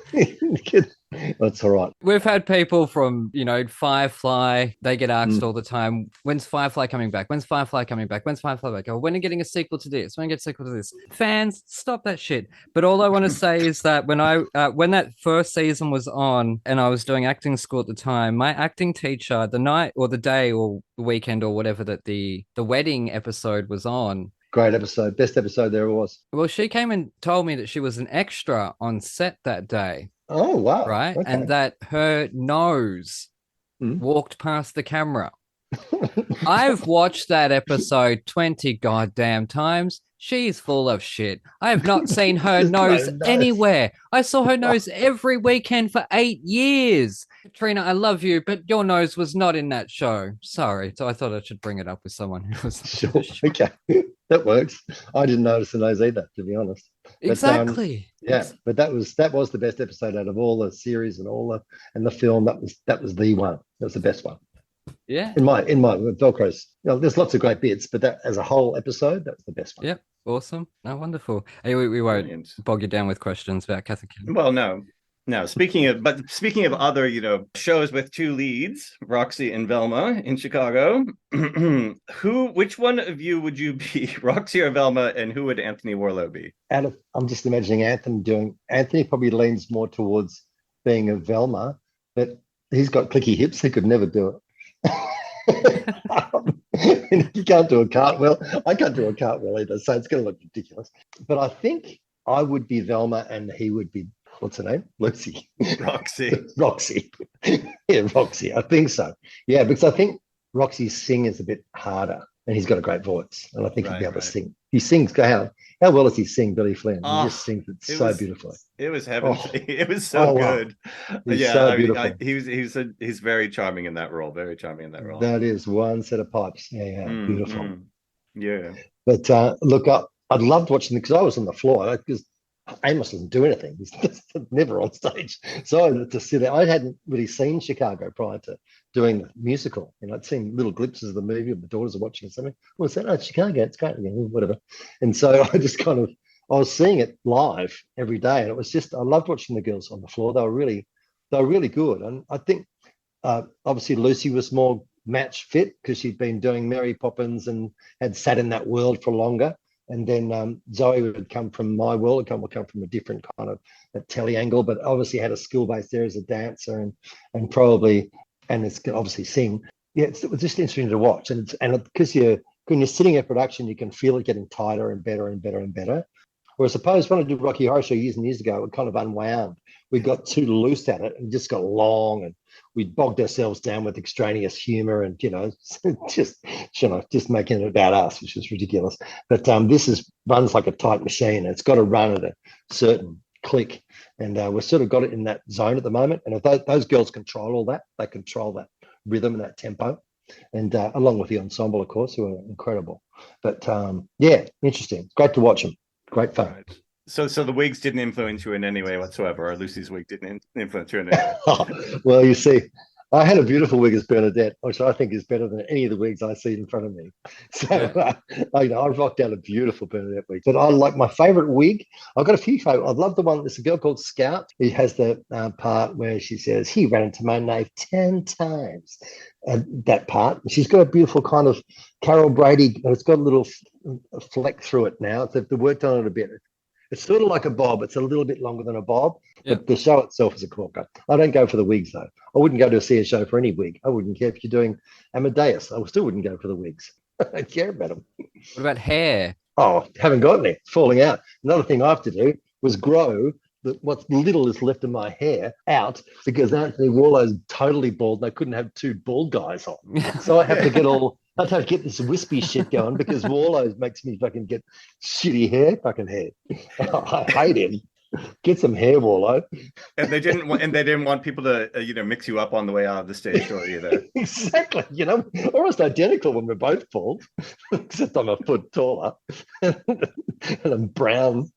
That's all right. We've had people from, Firefly. They get asked all the time, when's Firefly coming back? When's Firefly coming back? When's Firefly back? Oh, when are you getting a sequel to this? When are you getting a sequel to this? Fans, stop that shit. But all I want to say is that when that first season was on and I was doing acting school at the time, my acting teacher, the night or the day or the weekend or whatever that the wedding episode was on. Great episode. Best episode there was. Well, she came and told me that she was an extra on set that day. Oh, wow. Right. Okay. And that her nose walked past the camera. I've watched that episode 20 goddamn times. She's full of shit. I have not seen her nose anywhere. I saw her nose every weekend for 8 years. Katrina, I love you, but your nose was not in that show. Sorry. So I thought I should bring it up with someone who was. Sure. Okay. That works. I didn't notice the nose either, to be honest. But, exactly. Yeah, but that was the best episode out of all the series and the film. That was the one. That was the best one. Yeah. In my Velcro's, there's lots of great bits, but that as a whole episode, that's the best one. Yep. Awesome. Oh, wonderful. Hey, we won't bog you down with questions about Kath and Kim. Well, no. Speaking of other, shows with two leads, Roxy and Velma in Chicago, which one of you would you be, Roxy or Velma, and who would Anthony Warlow be? I'm just imagining Anthony probably leans more towards being a Velma, but he's got clicky hips. He could never do it. You can't do a cartwheel. I can't do a cartwheel either, so it's going to look ridiculous. But I think I would be Velma and he would be, what's her name? Lucy. Roxy. Roxy. Yeah, Roxy. I think so. Yeah, because I think Roxy's sing is a bit harder and he's got a great voice. And I think he'd be able to sing. He sings, how well does he sing, Billy Flynn? He just sings it so beautifully. It was heavenly. It was so good. He's so beautiful. He's very charming in that role. Very charming in that role. That is one set of pipes. Yeah, beautiful. Yeah. But look, I'd loved watching it because I was on the floor because Amos doesn't do anything. He's just never on stage. So to sit there, I hadn't really seen Chicago prior to doing the musical. I'd seen little glimpses of the movie. My daughters are watching something. Well, I said, "Oh, it's Chicago. It's great." Whatever. And so I just I was seeing it live every day, and it was just I loved watching the girls on the floor. They were really good. And I think obviously Lucy was more match fit because she'd been doing Mary Poppins and had sat in that world for longer. And then Zoe would come from my world, would come from a different kind of a telly angle, but obviously had a skill base there as a dancer and probably, and it's can obviously sing. Yeah, it was just interesting to watch. And because when you're sitting in production, you can feel it getting tighter and better and better and better. Whereas suppose when I did Rocky Horror Show years and years ago, it kind of unwound. We got too loose at it and just got long and we bogged ourselves down with extraneous humor and, just making it about us, which was ridiculous. But this runs like a tight machine. It's got to run at a certain click. And we've sort of got it in that zone at the moment. And if those girls control all that, they control that rhythm and that tempo. And along with the ensemble, of course, who are incredible. But interesting. Great to watch them. Great fun. Right. So the wigs didn't influence you in any way whatsoever, or Lucy's wig didn't influence you in any way? Well, you see, I had a beautiful wig as Bernadette, which I think is better than any of the wigs I see in front of me. So I rocked out a beautiful Bernadette wig. But I like my favourite wig. I've got a few favourite. I love the one. There's a girl called Scout. Who has the part where she says, "He ran into my knife 10 times." That part. She's got a beautiful kind of Carol Brady. It's got a little fleck through it now. So they've worked on it a bit. It's sort of like a bob. It's a little bit longer than a bob, but the show itself is a corker. I don't go for the wigs, though. I wouldn't go to see a show for any wig. I wouldn't care if you're doing Amadeus. I still wouldn't go for the wigs. I don't care about them. What about hair? Oh, haven't got any. It's falling out. Another thing I have to do was grow what little is left of my hair out because Anthony Warlow's totally bald and I couldn't have two bald guys on. So I have to get this wispy shit going because Warlow makes me fucking get shitty hair. I hate him. Get some hair, Warlow. And they didn't want people to mix you up on the way out of the stage door either. Exactly. Almost identical when we're both bald, except I'm a foot taller and I'm brown.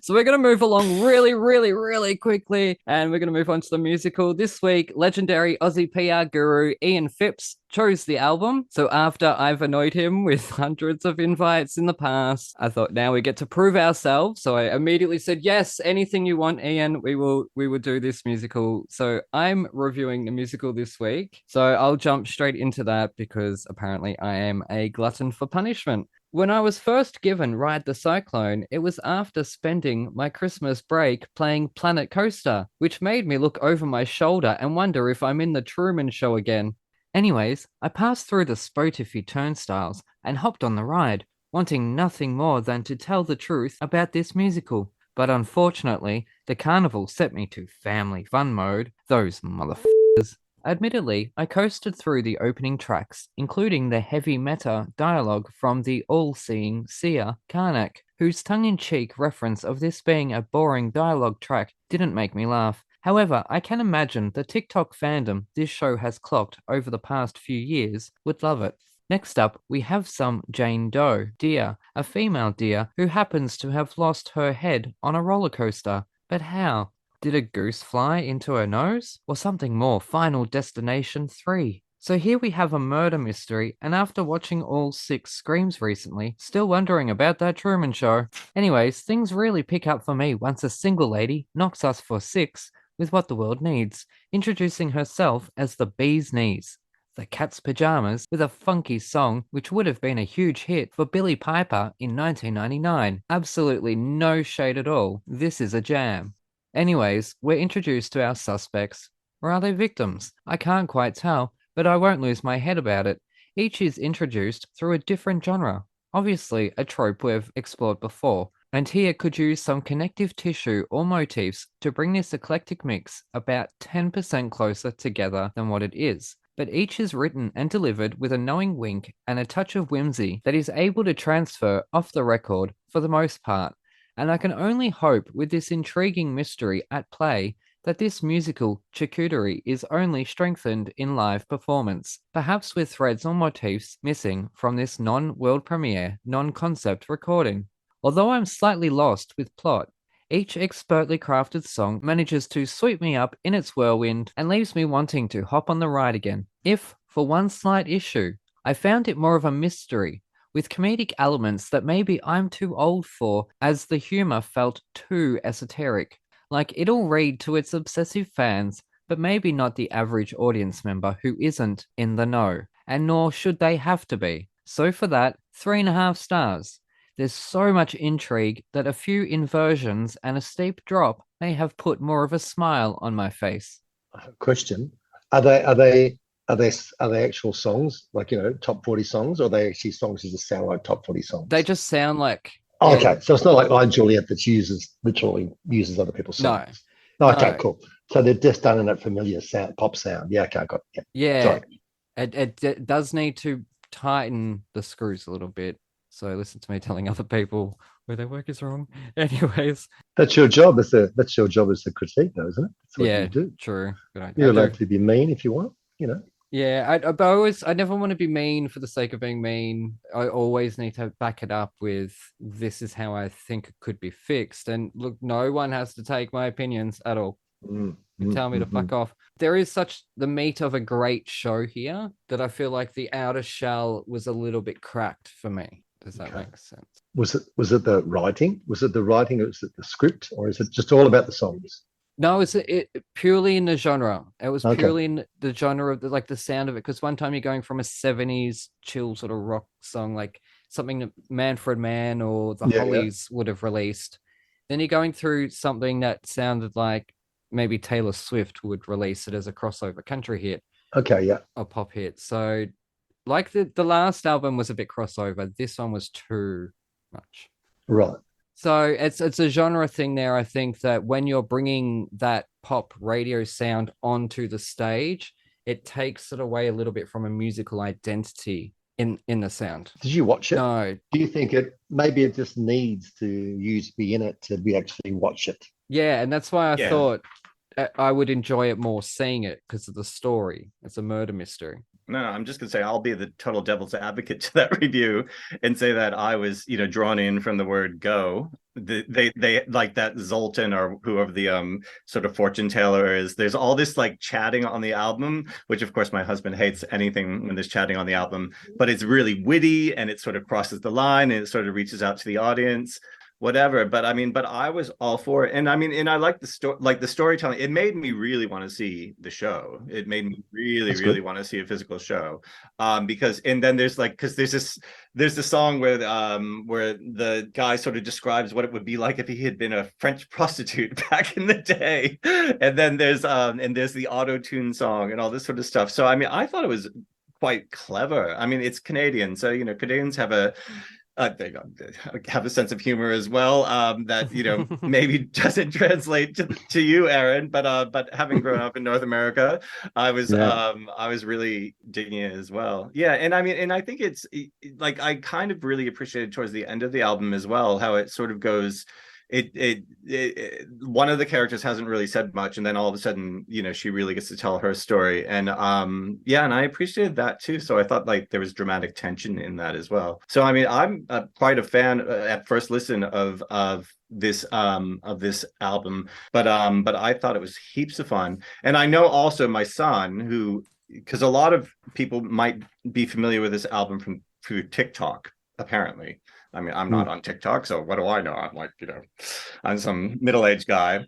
So we're going to move along really, really, really quickly, and we're going to move on to the musical. This week, legendary Aussie PR guru Ian Phipps chose the album. So after I've annoyed him with hundreds of invites in the past, I thought now we get to prove ourselves. So I immediately said, yes, anything you want, Ian, we will do this musical. So I'm reviewing the musical this week. So I'll jump straight into that because apparently I am a glutton for punishment. When I was first given Ride the Cyclone, it was after spending my Christmas break playing Planet Coaster, which made me look over my shoulder and wonder if I'm in the Truman Show again. Anyways, I passed through the Spotify turnstiles and hopped on the ride, wanting nothing more than to tell the truth about this musical. But unfortunately, the carnival set me to family fun mode. Those motherfuckers. Admittedly, I coasted through the opening tracks, including the heavy meta dialogue from the all-seeing seer, Karnak, whose tongue-in-cheek reference of this being a boring dialogue track didn't make me laugh. However, I can imagine the TikTok fandom this show has clocked over the past few years would love it. Next up, we have some Jane Doe deer, a female deer who happens to have lost her head on a roller coaster. But how? Did a goose fly into her nose? Or something more Final Destination 3? So here we have a murder mystery, and after watching all 6 Screams recently, still wondering about that Truman Show. Anyways, things really pick up for me once a single lady knocks us for 6 with what the world needs, introducing herself as the Bee's Knees. The Cat's Pajamas with a funky song which would have been a huge hit for Billy Piper in 1999. Absolutely no shade at all. This is a jam. Anyways, we're introduced to our suspects. Or are they victims? I can't quite tell, but I won't lose my head about it. Each is introduced through a different genre. Obviously, a trope we've explored before, and here could use some connective tissue or motifs to bring this eclectic mix about 10% closer together than what it is. But each is written and delivered with a knowing wink and a touch of whimsy that is able to transfer off the record for the most part. And I can only hope with this intriguing mystery at play that this musical charcuterie is only strengthened in live performance, perhaps with threads or motifs missing from this non-world premiere, non-concept recording. Although I'm slightly lost with plot, each expertly crafted song manages to sweep me up in its whirlwind and leaves me wanting to hop on the ride again. If, for one slight issue, I found it more of a mystery, with comedic elements that maybe I'm too old for, as the humour felt too esoteric. Like it'll read to its obsessive fans, but maybe not the average audience member who isn't in the know, and nor should they have to be. So for that, 3.5 stars. There's so much intrigue that a few inversions and a steep drop may have put more of a smile on my face. Question: Are they actual songs, like top 40 songs, or are they actually songs that just sound like top 40 songs? They just sound like. Oh, yeah. Okay, so it's not like I Juliet that literally uses other people's songs. No. Okay, cool. So they're just done in that familiar sound, pop sound. Yeah, okay, I got it. Yeah. It does need to tighten the screws a little bit. So listen to me telling other people where their work is wrong. Anyways, that's your job. That's your job as a critique, though, isn't it? That's what you do. True. You're allowed to be mean if you want. Yeah, I never want to be mean for the sake of being mean. I always need to back it up with this is how I think it could be fixed. And look, no one has to take my opinions at all. Tell me to fuck off. There is such the meat of a great show here that I feel like the outer shell was a little bit cracked for me. Does that make sense? Was it the writing? Was it the writing, or was it the script, or is it just all about the songs? No, it's purely in the genre. It was purely in the genre of the sound of it. Because one time you're going from a 70s chill sort of rock song, like something that Manfred Mann or the Hollies would have released. Then you're going through something that sounded like maybe Taylor Swift would release it as a crossover country hit. Okay, yeah. Or pop hit. So like the last album was a bit crossover. This one was too much. Right. So it's a genre thing there. I think that when you're bringing that pop radio sound onto the stage, it takes it away a little bit from a musical identity in the sound. Did you watch it? No. Do you think it just needs to you to be in it to be actually watch it? Yeah, and that's why I Yeah. thought I would enjoy it more seeing it because of the story. It's a murder mystery. No, I'm just gonna say I'll be the total devil's advocate to that review and say that I was, drawn in from the word go. They like that Zoltan or whoever the sort of fortune teller is. There's all this like chatting on the album, which of course my husband hates anything when there's chatting on the album, but it's really witty and it sort of crosses the line and it sort of reaches out to the audience. Whatever, but I was all for it, and I like the story, like the storytelling. It made me really want to see the show. It made me really want to see a physical show, because and then there's this song where the guy sort of describes what it would be like if he had been a French prostitute back in the day, and then there's the auto-tune song and all this sort of stuff. So I thought it was quite clever. It's Canadian, so Canadians have they have a sense of humor as well, that maybe doesn't translate to you, Aaron. But having grown up in North America, I was really digging it as well. Yeah, and I think it's like I kind of really appreciated towards the end of the album as well how it sort of goes. It one of the characters hasn't really said much, and then all of a sudden she really gets to tell her story, and and I appreciated that too. So I thought like there was dramatic tension in that as well. So I'm quite a fan at first listen of this album, but I thought it was heaps of fun. And I know also my son, who, because a lot of people might be familiar with this album through TikTok apparently. I'm not on TikTok, so what do I know? I'm like, I'm some middle-aged guy.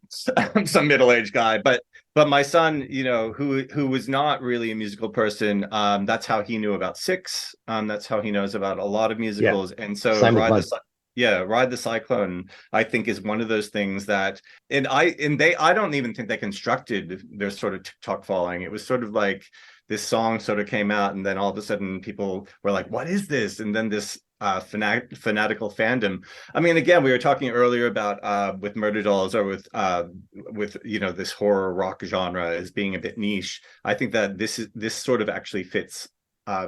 But my son, who was not really a musical person, that's how he knew about Six. That's how he knows about a lot of musicals. Yeah. And so Ride the Cyclone, I think, is one of those things that, I don't even think they constructed their sort of TikTok following. It was sort of like this song sort of came out, and then all of a sudden people were like, what is this? And then this fanatical fandom. Again, we were talking earlier about with Murderdolls or with this horror rock genre as being a bit niche. I think that this sort of actually fits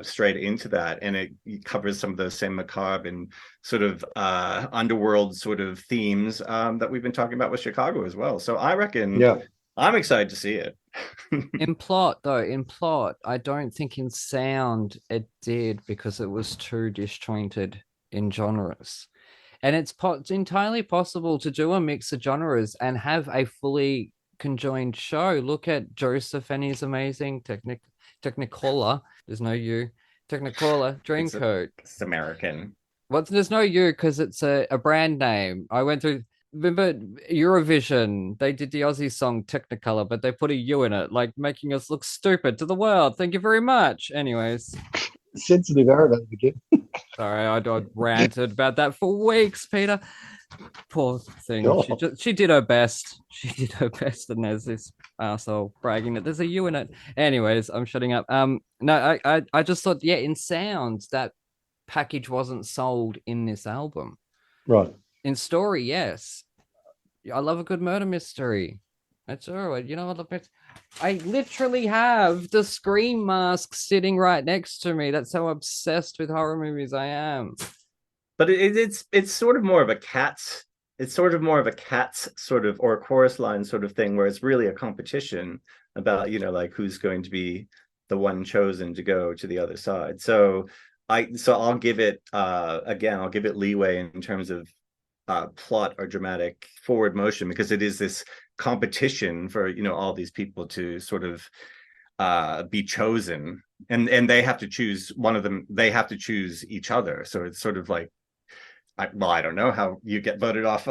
straight into that, and it covers some of those same macabre and sort of underworld sort of themes that we've been talking about with Chicago as well. So I reckon, I'm excited to see it. In plot, I don't think in sound it did, because it was too disjointed in genres. And it's entirely possible to do a mix of genres and have a fully conjoined show. Look at Joseph and his amazing Technicolor. There's no U. Technicolor Dreamcoat. It's American. Well, there's no U because it's a brand name. I went through. Remember Eurovision? They did the Aussie song Technicolor, but they put a U in it, like making us look stupid to the world. Thank you very much. Anyways, sensitive Aaron again. Sorry, I ranted about that for weeks, Peter. Poor thing. Oh. She did her best. She did her best, and there's this asshole bragging that there's a U in it. Anyways, I'm shutting up. No, I just thought, in sounds that package wasn't sold in this album. Right. In story, yes. I love a good murder mystery. That's all right. I love it. I literally have the Scream mask sitting right next to me. That's how obsessed with horror movies I am. But it's sort of more of a Cats. It's sort of more of a Cats sort of, or a chorus line sort of thing, where it's really a competition about like who's going to be the one chosen to go to the other side. So I'll give it I'll give it leeway in terms of plot or dramatic forward motion, because it is this competition for all these people to sort of be chosen, and they have to choose one of them. They have to choose each other. So it's sort of like, I don't know how you get voted off.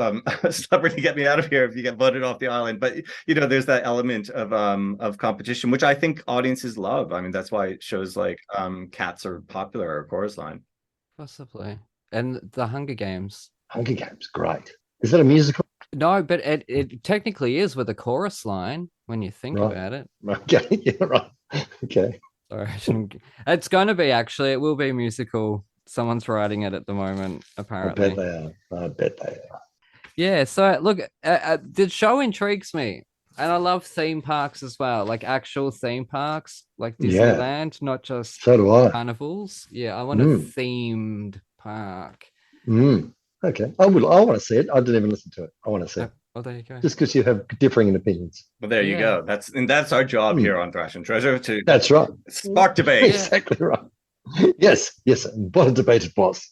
Stubborn to get me out of here if you get voted off the island. But there's that element of competition, which I think audiences love. That's why shows like Cats are popular, or Chorus Line. Possibly. And the Hunger Games. Hunger Games, great. Is that a musical? No, but it technically is with a chorus line when you think about it. Okay, yeah, right. Okay. Sorry, it's going to be, actually. It will be musical. Someone's writing it at the moment, apparently. I bet they are. Yeah, so look, the show intrigues me. And I love theme parks as well, like actual theme parks, like Yeah. Disneyland, not just So do I. carnivals. Yeah, I want a Mm. themed park. Okay. I want to see it. I didn't even listen to it. I want to see it. Oh, there you go. Just because you have differing opinions. Well, there you Yeah. go. That's our job here on Thrash and Treasure, to That's right. spark debate. Exactly right. Yes. And what a debate it was.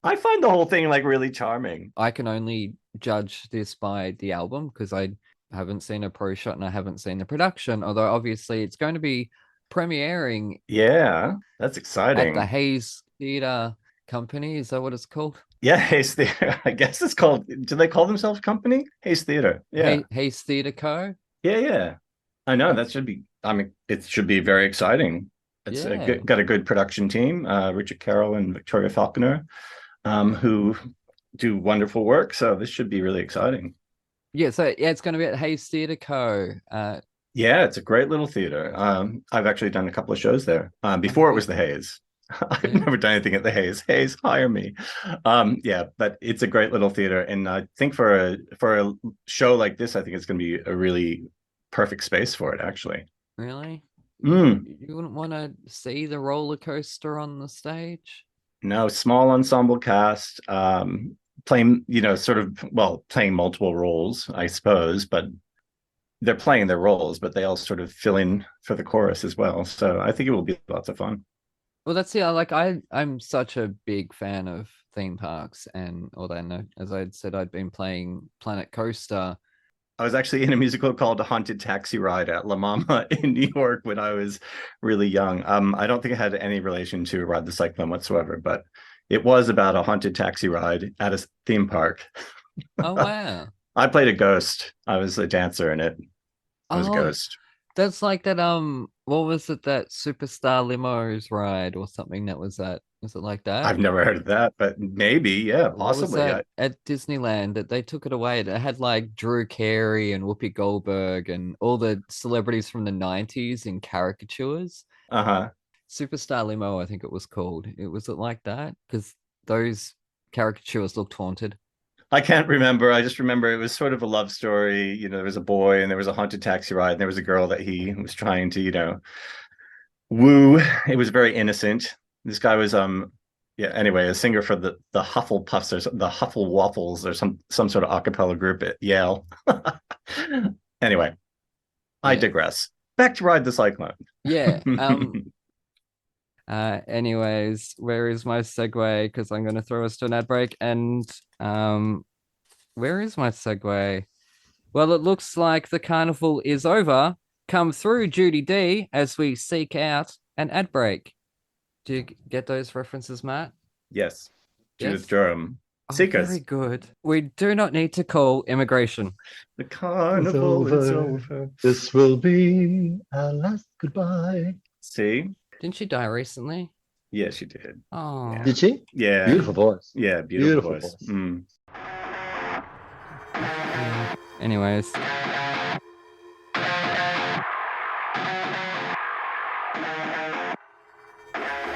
I find the whole thing like really charming. I can only judge this by the album because I haven't seen a pro shot and I haven't seen the production, although obviously it's going to be premiering Yeah, that's exciting. at the Hayes Theatre Company. Is that what it's called? Yeah, Hayes Theater. I guess it's called. Do they call themselves company? Hayes Theater. Yeah. Hayes Theatre Co. Yeah. I know that should be. I mean, it should be very exciting. It's got a good production team. Richard Carroll and Victoria Falconer, who do wonderful work. So this should be really exciting. Yeah. So it's going to be at Hayes Theatre Co. Yeah, it's a great little theater. I've actually done a couple of shows there before it was the Hayes. I've never done anything at the Hayes. Hayes, hire me. Yeah, but it's a great little theater, and I think for a show like this, I think it's going to be a really perfect space for it. Actually, Really? You wouldn't want to see the roller coaster on the stage? No, small ensemble cast, playing playing multiple roles, I suppose, but they're playing their roles, but they all sort of fill in for the chorus as well. So I think it will be lots of fun. Well, that's I'm such a big fan of theme parks, and although as I'd said, I'd been playing Planet Coaster. I was actually in a musical called A Haunted Taxi Ride at La Mama in New York when I was really young. I don't think it had any relation to Ride the Cyclone whatsoever, but it was about a haunted taxi ride at a theme park. Oh, wow. I played a ghost. I was a dancer in it. I was a ghost. That's like that, what was it, that Superstar Limos ride or something that was that? Was it like that? I've never heard of that, but maybe, yeah, possibly. At Disneyland that they took it away. It had like Drew Carey and Whoopi Goldberg and all the celebrities from the 90s in caricatures. Superstar Limo, I think it was called. Was it like that? Because those caricatures looked haunted. I can't remember. I just remember it was sort of a love story. You know, there was a boy and there was a haunted taxi ride and there was a girl that he was trying to, woo. It was very innocent. This guy was anyway, a singer for the Hufflepuffs or the Huffle Waffles or some sort of a cappella group at Yale. Anyway, I digress. Back to Ride the Cyclone. Yeah. Anyways, where is my segue? Because I'm going to throw us to an ad break. And where is my segue? Well, it looks like the carnival is over. Come through, Judy D, as we seek out an ad break. Do you get those references, Matt? Yes. Judith Durham. Seekers. Very good. We do not need to call immigration. The carnival is over. This will be our last goodbye. See? Didn't she die recently? Yeah, she did. Oh. Yeah. Did she? Yeah. Beautiful voice. Yeah, beautiful voice. Anyways.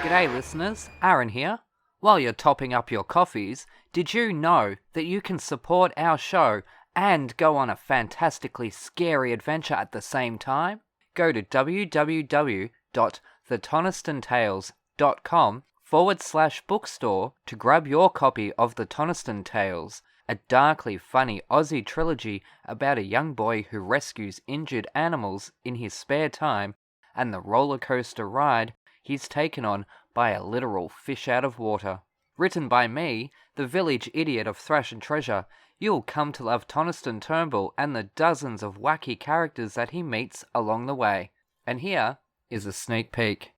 G'day listeners, Aaron here. While you're topping up your coffees, did you know that you can support our show and go on a fantastically scary adventure at the same time? Go to www.thetonistantales.com/bookstore to grab your copy of The Toniston Tales, a darkly funny Aussie trilogy about a young boy who rescues injured animals in his spare time and the roller coaster ride he's taken on by a literal fish out of water. Written by me, the village idiot of Thrash and Treasure, you'll come to love Toniston Turnbull and the dozens of wacky characters that he meets along the way. And here is a sneak peek.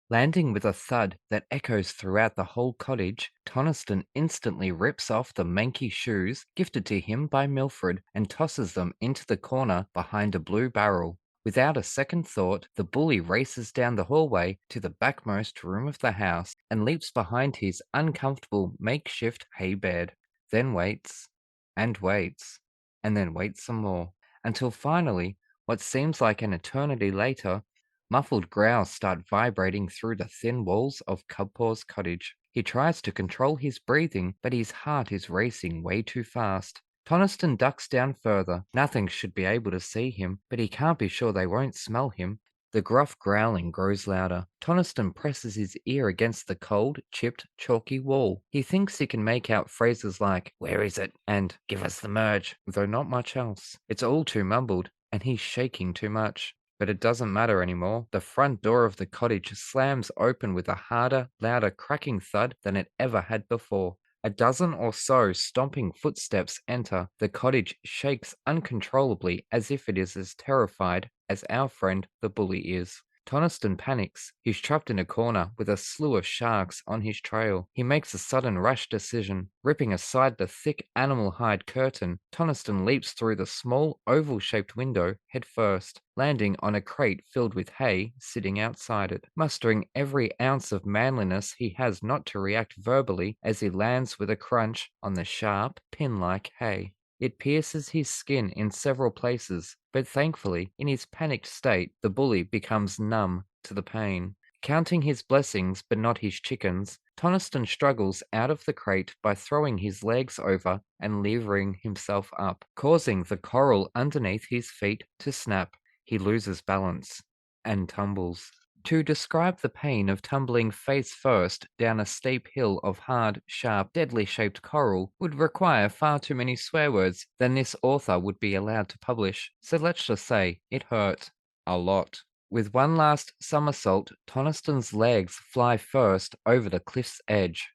Landing with a thud that echoes throughout the whole cottage, Toniston instantly rips off the manky shoes gifted to him by Milfred and tosses them into the corner behind a blue barrel. Without a second thought, the bully races down the hallway to the backmost room of the house and leaps behind his uncomfortable makeshift hay bed, then waits, and waits, and then waits some more, until finally, what seems like an eternity later, muffled growls start vibrating through the thin walls of Cubpaw's cottage. He tries to control his breathing, but his heart is racing way too fast. Toniston ducks down further. Nothing should be able to see him, but he can't be sure they won't smell him. The gruff growling grows louder. Toniston presses his ear against the cold, chipped, chalky wall. He thinks he can make out phrases like, "Where is it?" and "Give us the merge," though not much else. It's all too mumbled, and he's shaking too much. But it doesn't matter anymore. The front door of the cottage slams open with a harder, louder cracking thud than it ever had before. A dozen or so stomping footsteps enter. The cottage shakes uncontrollably as if it is as terrified as our friend the bully is. Toniston panics. He's trapped in a corner with a slew of sharks on his trail. He makes a sudden rash decision. Ripping aside the thick animal hide curtain, Toniston leaps through the small oval-shaped window head first, landing on a crate filled with hay sitting outside it. Mustering every ounce of manliness he has not to react verbally as he lands with a crunch on the sharp, pin-like hay. It pierces his skin in several places, but thankfully, in his panicked state, the bully becomes numb to the pain. Counting his blessings but not his chickens, Toniston struggles out of the crate by throwing his legs over and levering himself up, causing the coral underneath his feet to snap. He loses balance and tumbles. To describe the pain of tumbling face first down a steep hill of hard, sharp, deadly-shaped coral would require far too many swear words than this author would be allowed to publish, so let's just say it hurt. A lot. With one last somersault, Toniston's legs fly first over the cliff's edge.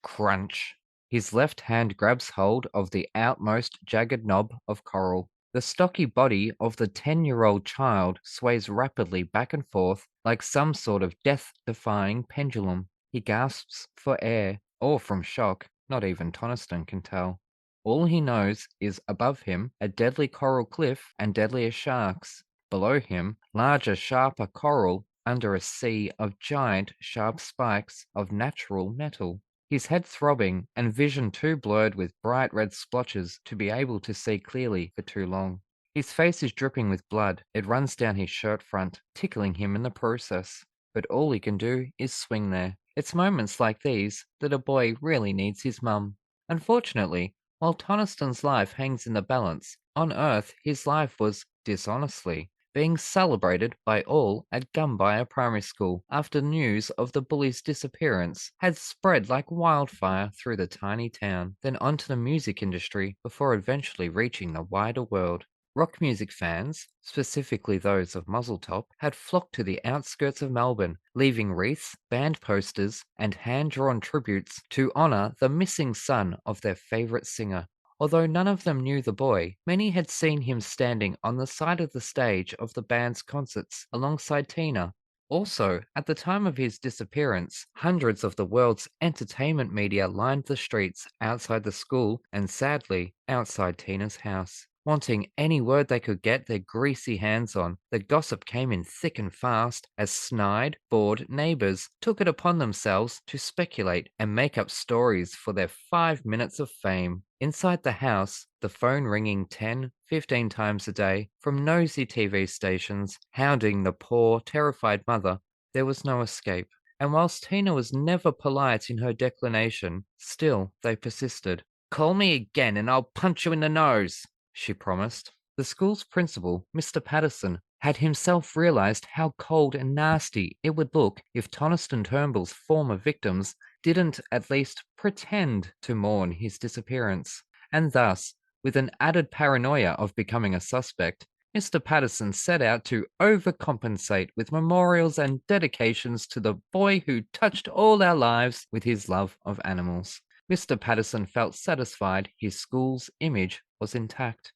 Crunch. His left hand grabs hold of the outmost jagged knob of coral. The stocky body of the 10-year-old child sways rapidly back and forth like some sort of death-defying pendulum. He gasps for air, or from shock, not even Toniston can tell. All he knows is above him a deadly coral cliff and deadlier sharks. Below him, larger, sharper coral under a sea of giant, sharp spikes of natural metal. His head throbbing and vision too blurred with bright red splotches to be able to see clearly for too long. His face is dripping with blood. It runs down his shirt front, tickling him in the process. But all he can do is swing there. It's moments like these that a boy really needs his mum. Unfortunately, while Toniston's life hangs in the balance, on Earth his life was, dishonestly, being celebrated by all at Gumbaya Primary School after news of the bully's disappearance had spread like wildfire through the tiny town, then onto the music industry before eventually reaching the wider world. Rock music fans, specifically those of Muzzletop, had flocked to the outskirts of Melbourne, leaving wreaths, band posters, and hand-drawn tributes to honour the missing son of their favourite singer. Although none of them knew the boy, many had seen him standing on the side of the stage of the band's concerts alongside Tina. Also, at the time of his disappearance, hundreds of the world's entertainment media lined the streets outside the school and, sadly, outside Tina's house. Wanting any word they could get their greasy hands on, the gossip came in thick and fast as snide, bored neighbours took it upon themselves to speculate and make up stories for their 5 minutes of fame. Inside the house, the phone ringing 10, 15 times a day from nosy TV stations, hounding the poor, terrified mother, there was no escape. And whilst Tina was never polite in her declination, still they persisted. "Call me again and I'll punch you in the nose," she promised. The school's principal, Mr. Patterson, had himself realized how cold and nasty it would look if Toniston Turnbull's former victims didn't at least pretend to mourn his disappearance. And thus, with an added paranoia of becoming a suspect, Mr. Patterson set out to overcompensate with memorials and dedications to the boy who touched all our lives with his love of animals. Mr. Patterson felt satisfied his school's image was intact.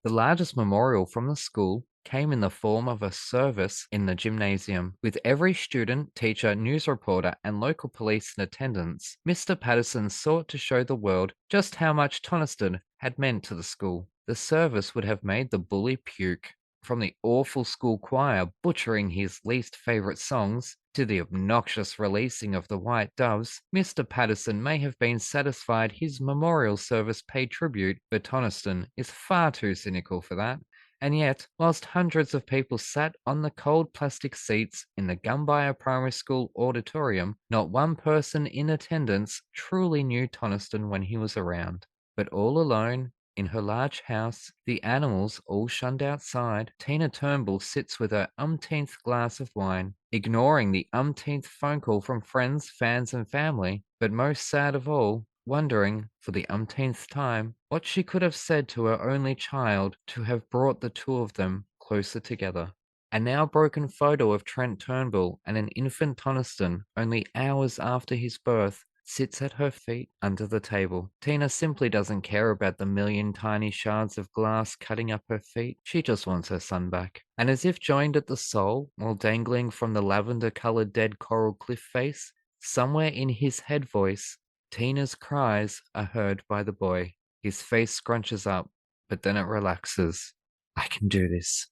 The largest memorial from the school came in the form of a service in the gymnasium. With every student, teacher, news reporter, and local police in attendance, Mr. Patterson sought to show the world just how much Toniston had meant to the school. The service would have made the bully puke. From the awful school choir butchering his least favourite songs, to the obnoxious releasing of the white doves, Mr. Patterson may have been satisfied his memorial service paid tribute, but Toniston is far too cynical for that. And yet, whilst hundreds of people sat on the cold plastic seats in the Gumbaya Primary School auditorium, not one person in attendance truly knew Toniston when he was around. But all alone, In her large house, the animals all shunned outside, Tina Turnbull sits with her umpteenth glass of wine, ignoring the umpteenth phone call from friends, fans, and family, but most sad of all, wondering, for the umpteenth time, what she could have said to her only child to have brought the two of them closer together. A now broken photo of Trent Turnbull and an infant Toniston only hours after his birth sits at her feet under the table. Tina simply doesn't care about the million tiny shards of glass cutting up her feet. She just wants her son back. And as if joined at the soul, while dangling from the lavender-coloured dead coral cliff face, somewhere in his head voice, Tina's cries are heard by the boy. His face scrunches up, but then it relaxes. I can do this.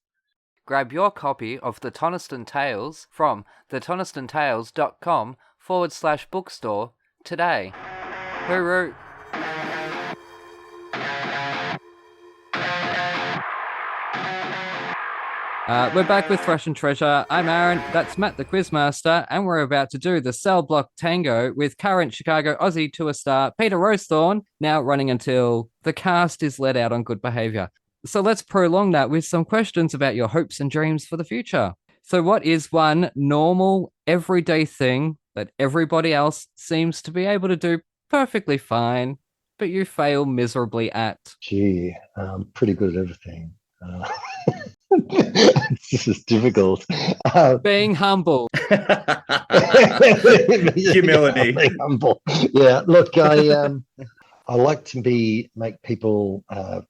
Grab your copy of The Toniston Tales from thetonistonTales.com/bookstore today. Hooroo! We're back with Thrash and Treasure. I'm Aaron, that's Matt the Quizmaster, and we're about to do the Cell Block Tango with current Chicago Aussie tour star Peter Rowsthorn, now running until the cast is let out on good behaviour. So let's prolong that with some questions about your hopes and dreams for the future. So what is one normal, everyday thing that everybody else seems to be able to do perfectly fine, but you fail miserably at? Gee, I'm pretty good at everything. This is difficult. Being humble. Humility. Being humble. Yeah, look, I like to make people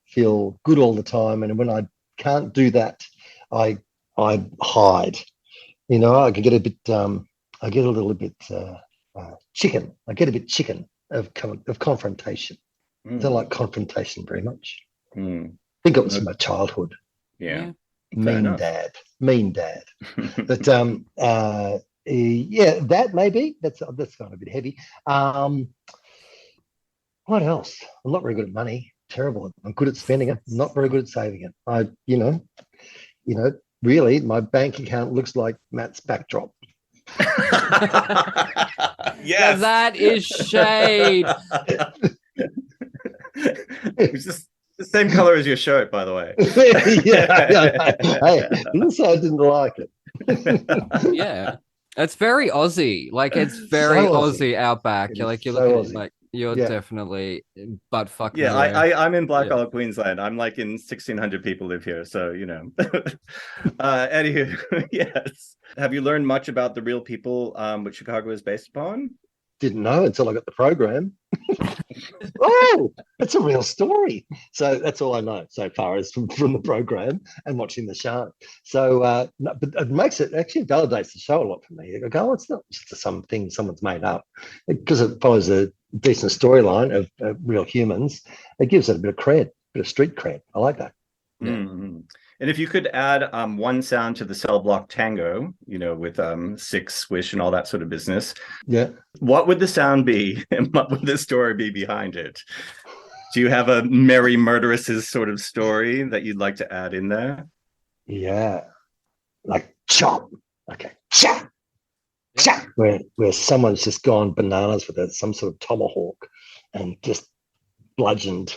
feel good all the time, and when I can't do that, I hide. You know, I can get a bit. I get a little bit chicken. I get a bit chicken of confrontation. I don't like confrontation very much. I think it was from my childhood. Yeah. Mean dad. But yeah, that maybe that's kind of a bit heavy. What else? I'm not very good at money. Terrible. I'm good at spending it. I'm not very good at saving it. Really, my bank account looks like Matt's backdrop. Yes. That is shade. It's just the same color as your shirt, by the way. Yeah. Hey, so I didn't like it. Yeah. It's very Aussie. Like, it's very So Aussie outback. It You're is like, you're so looking Aussie. like you're Yeah. definitely butt fuck. Yeah, nowhere. I'm in Black Yeah. Isle, Queensland. I'm like in 1,600 people live here, so you know. Anywho, yes. Have you learned much about the real people which Chicago is based upon? Didn't know until I got the program. Oh, it's a real story. So that's all I know so far is from the program and watching the show. So, no, but it makes it actually validates the show a lot for me. I go, oh, it's not just something someone's made up, because it follows a decent storyline of real humans. It gives it a bit of cred, a bit of street cred. I like that. Yeah. Mm-hmm. And if you could add one sound to the Cell Block Tango, you know, with six, swish, and all that sort of business, Yeah. what would the sound be, and what would the story be behind it? Do you have a merry murderesses sort of story that you'd like to add in there? Yeah. Like chop. Okay. Chop. Chop. Where someone's just gone bananas with some sort of tomahawk and just bludgeoned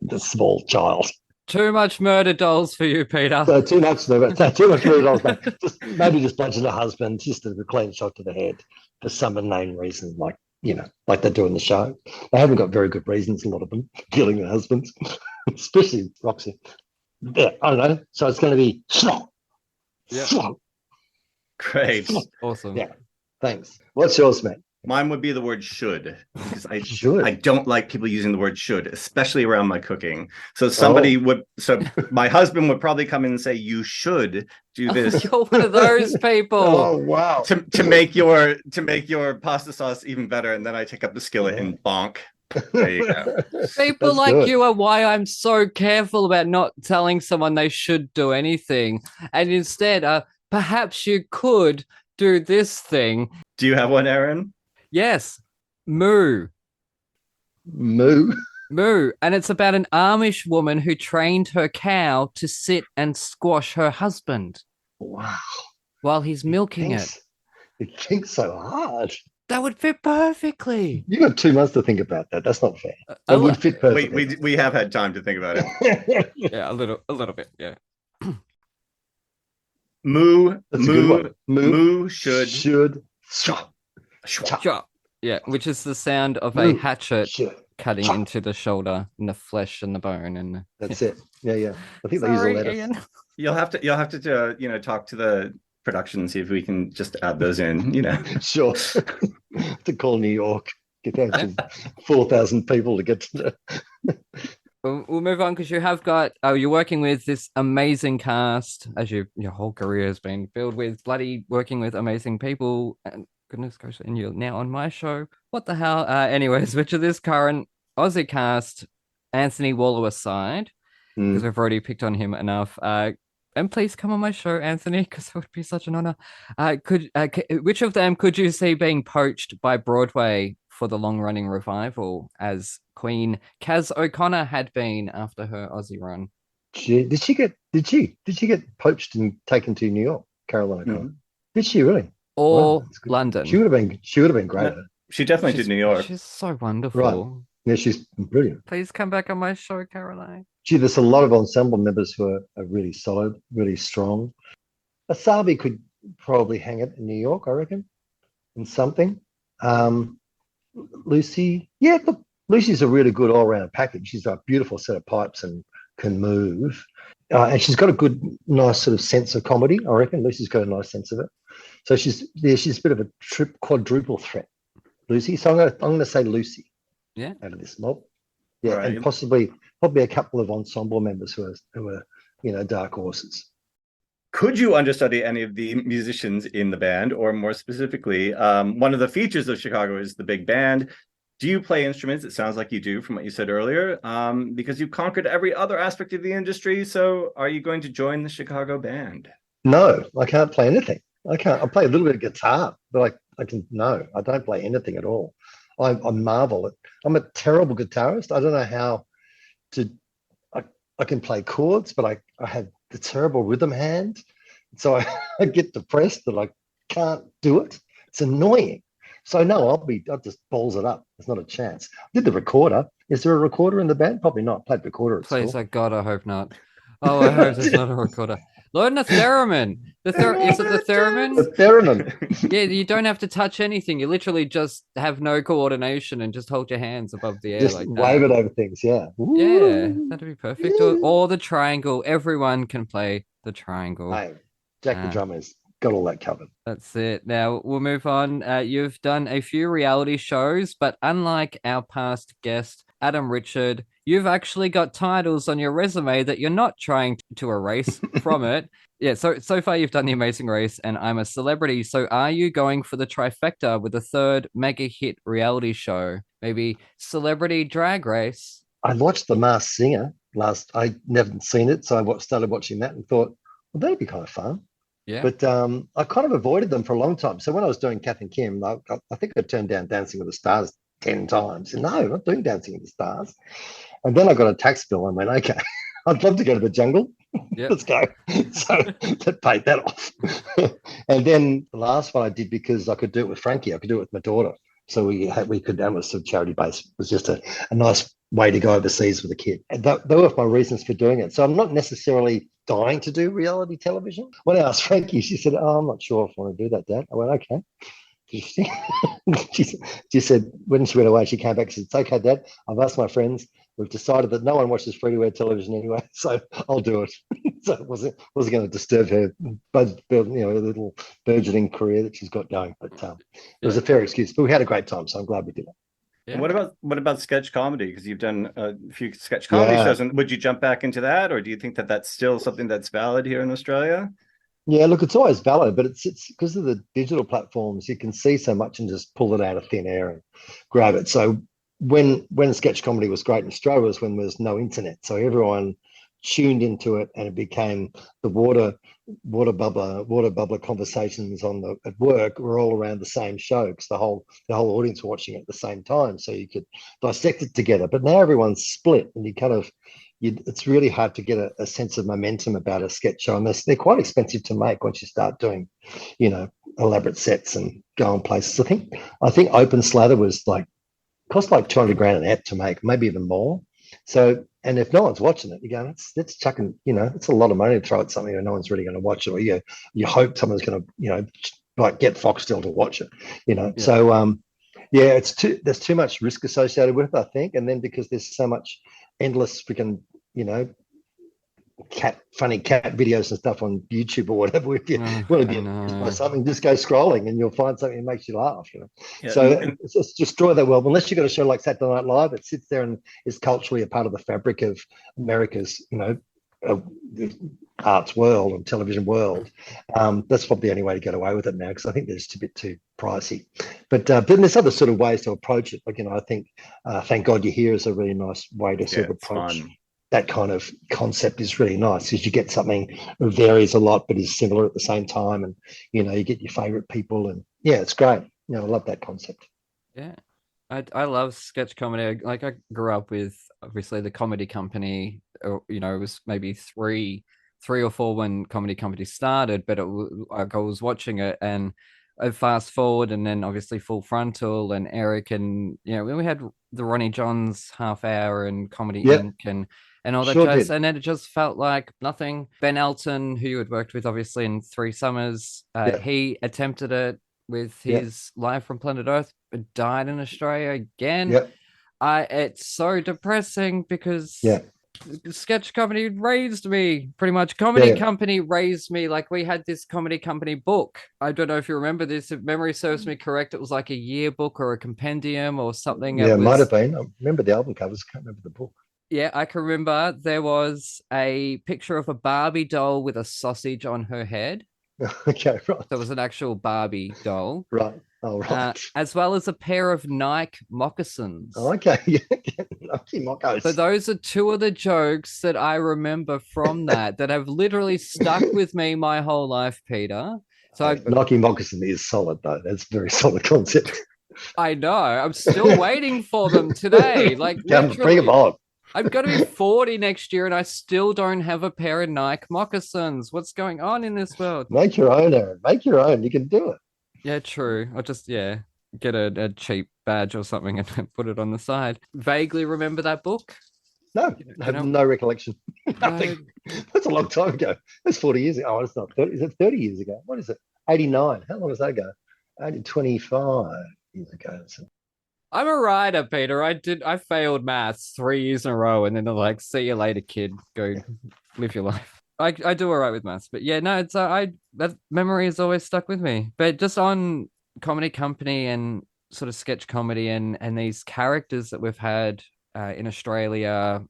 the small child. Too much Murderdolls for you, Peter. So too much Murderdolls, mate. Maybe just bludgeon a husband, just a clean shot to the head for some inane reason, like they do in the show. They haven't got very good reasons, a lot of them, killing their husbands, especially Roxy. Yeah, I don't know. So it's going to be slop. Yeah. Slop. Great. Awesome. Yeah. Thanks. What's yours, mate? Mine would be the word should, because I Should. don't like people using the word should, especially around my cooking. So my husband would probably come in and say, you should do this You're one of those people. Oh, wow. to make your pasta sauce even better. And then I take up the skillet and bonk. There you go. People That's like good. you are why I'm so careful about not telling someone they should do anything. And instead, perhaps you could do this thing. Do you have one, Aaron? Yes. Moo. Moo. Moo. And it's about an Amish woman who trained her cow to sit and squash her husband Wow. while he's milking it. It thinks so hard. That would fit perfectly. You got 2 months to think about that. That's not fair. I It lo- would fit perfectly. We have had time to think about it. Yeah, a little bit. Yeah. Moo, That's a good one. moo should. Chop. Chop. Yeah, which is the sound of a Moo hatchet should. cutting Chop. into the shoulder and the flesh and the bone and That's it. Yeah. I think they use a Sorry, lettuce. Ian. You'll have to talk to the production and see if we can just add those in. Sure. To call New York. Get out to 4,000 people to get to the. We'll move on because you have got. You're working with this amazing cast, as your whole career has been filled with bloody working with amazing people. And goodness gracious, and you're now on my show. What the hell? Anyways, which of this current Aussie cast, Anthony Waller aside, because we've already picked on him enough. And please come on my show, Anthony, because it would be such an honor. Which of them could you see being poached by Broadway for the long-running revival, as Queen Kaz O'Connor had been after her Aussie run? Did she get poached and taken to New York, Caroline O'Connor? Did she really? Or Wow, London? She would have been great. She definitely did New York. She's so wonderful. Right. Yeah, she's brilliant. Please come back on my show, Caroline. Gee, there's a lot of ensemble members who are really solid, really strong. Asabi could probably hang it in New York, I reckon, in something. Lucy, yeah, look, Lucy's a really good all-round package. She's got a beautiful set of pipes and can move. And she's got a good, nice sort of sense of comedy, I reckon. Lucy's got a nice sense of it. So she's a bit of a quadruple threat, Lucy. So I'm going to say Lucy. Yeah. Out of this mob. Yeah, right. And probably a couple of ensemble members who are dark horses. Could you understudy any of the musicians in the band, or more specifically, one of the features of Chicago is the big band. Do you play instruments? It sounds like you do from what you said earlier, because you've conquered every other aspect of the industry. So are you going to join the Chicago band? No, I can't play anything. I play a little bit of guitar, but I don't play anything at all. I marvel at. I'm a terrible guitarist. I don't know how to. I can play chords, but I have the terrible rhythm hand, so I get depressed that I can't do it. It's annoying. So no, I'll just balls it up. There's not a chance. I did the recorder. Is there a recorder in the band? Probably not. Played recorder at Please, school. God, I hope not. Oh, I hope there's not a recorder. Learn the theremin. Is it the theremin? The theremin. Yeah, you don't have to touch anything. You literally just have no coordination and just hold your hands above the air Just like wave that. it over things. Yeah. Yeah, that'd be perfect. Or the triangle. Everyone can play the triangle. Hey, Jack the drummer's got all that covered. That's it. Now we'll move on. You've done a few reality shows, but unlike our past guest, Adam Richard, you've actually got titles on your resume that you're not trying to erase from it. Yeah, so far you've done The Amazing Race and I'm a Celebrity. So are you going for the trifecta with a third mega hit reality show? Maybe Celebrity Drag Race? I watched The Masked Singer last. I never seen it, so I started watching that and thought, well, that'd be kind of fun. Yeah. But I kind of avoided them for a long time. So when I was doing Kath and Kim, I think I turned down Dancing with the Stars 10 times. And no, I'm not doing Dancing with the Stars. And then I got a tax bill and went, okay, I'd love to go to the jungle. Yep. Let's go. So that paid that off. And then the last one I did because I could do it with Frankie. I could do it with my daughter. So we could, that was sort of charity based. It was just a nice way to go overseas with a kid. And that were my reasons for doing it. So I'm not necessarily dying to do reality television. When I asked Frankie, she said, oh, I'm not sure if I want to do that, Dad. I went, okay. She said, when she went away, she came back and said, it's okay, Dad. I've asked my friends. We've decided that no one watches free-to-air television anyway, so I'll do it. So it wasn't going to disturb her, little burgeoning career that she's got going. But it was a fair excuse. But we had a great time, so I'm glad we did it. Yeah. And what about sketch comedy? Because you've done a few sketch comedy shows, and would you jump back into that, or do you think that that's still something that's valid here in Australia? Yeah, look, it's always valid, but it's because of the digital platforms. You can see so much and just pull it out of thin air and grab it. So when sketch comedy was great in Australia was when there was no internet. So everyone tuned into it, and it became the water bubbler conversations at work were all around the same show, because the whole audience were watching it at the same time, so you could dissect it together. But now everyone's split, and it's really hard to get a sense of momentum about a sketch show, and they're quite expensive to make once you start doing, elaborate sets and going places. I think Open Slather was cost like 200 grand an ep to make, maybe even more. So, and if no one's watching it, you go, that's chucking, it's a lot of money to throw at something and no one's really going to watch it, or you hope someone's going to, get Foxtel to watch it, Yeah. So, there's too much risk associated with it, I think. And then because there's so much endless freaking, funny cat videos and stuff on YouTube or whatever. If you want to be amused by something, just go scrolling and you'll find something that makes you laugh. Yeah. So it's just destroy that world. Unless you've got a show like Saturday Night Live, it sits there and is culturally a part of the fabric of America's, arts world and television world. That's probably the only way to get away with it now, because I think they're just a bit too pricey. But then there's other sort of ways to approach it. I think Thank God You're Here is a really nice way to sort of approach that kind of concept. Is really nice, because you get something that varies a lot but is similar at the same time, and you get your favorite people, and it's great. I love that concept. I love sketch comedy. I grew up with, obviously, the Comedy Company. It was maybe three or four when Comedy Company started, but I was watching it, and I fast forward, and then obviously Full Frontal and Eric, and we had the Ronnie Johns half hour and Comedy Inc. and all that jazz, and then it just felt like nothing. Ben Elton, who you had worked with obviously in Three Summers, he attempted it with his Live from Planet Earth, but died in Australia again. It's so depressing, because sketch comedy raised me pretty much. Comedy Company raised me. We had this Comedy Company book. I don't know if you remember this. If memory serves me correct, it was like a yearbook or a compendium or something. It might have been. I remember the album covers. Can't remember the book. Yeah, I can remember there was a picture of a Barbie doll with a sausage on her head. Okay, right. There was an actual Barbie doll. Right. Oh, right. As well as a pair of Nike moccasins. Oh, okay. Nike moccasins. So those are two of the jokes that I remember from that have literally stuck with me my whole life, Peter. So Nike moccasin is solid, though. That's a very solid concept. I know. I'm still waiting for them today. Bring them on. I'm going to be 40 next year, and I still don't have a pair of Nike moccasins. What's going on in this world? Make your own, Aaron. Make your own. You can do it. Yeah, true. I'll just, get a cheap badge or something and put it on the side. Vaguely remember that book? No, I have no recollection. Nothing. That's a long time ago. That's 40 years ago. Oh, it's not 30. Is it 30 years ago? What is it? 89. How long does that ago? 25 years ago. I'm a writer, Peter. I failed maths 3 years in a row, and then they're like, "See you later, kid. Go live your life." I do all right with maths, but it's that memory has always stuck with me. But just on Comedy Company and sort of sketch comedy and these characters that we've had in Australia,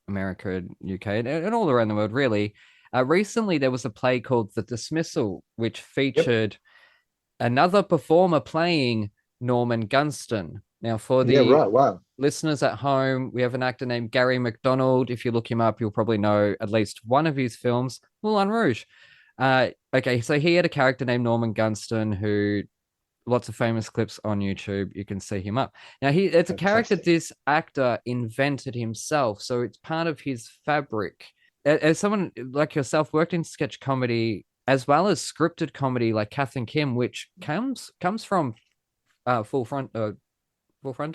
America, UK, and all around the world, really. Recently, there was a play called The Dismissal, which featured another performer playing Norman Gunston. Now, for the listeners at home, we have an actor named Gary McDonald. If you look him up, you'll probably know at least one of his films, Moulin Rouge. Okay, so he had a character named Norman Gunston, who lots of famous clips on YouTube. You can see him up. Now, it's a character this actor invented himself, so it's part of his fabric. As someone like yourself worked in sketch comedy as well as scripted comedy, like Kath and Kim, which comes from Full Frontal,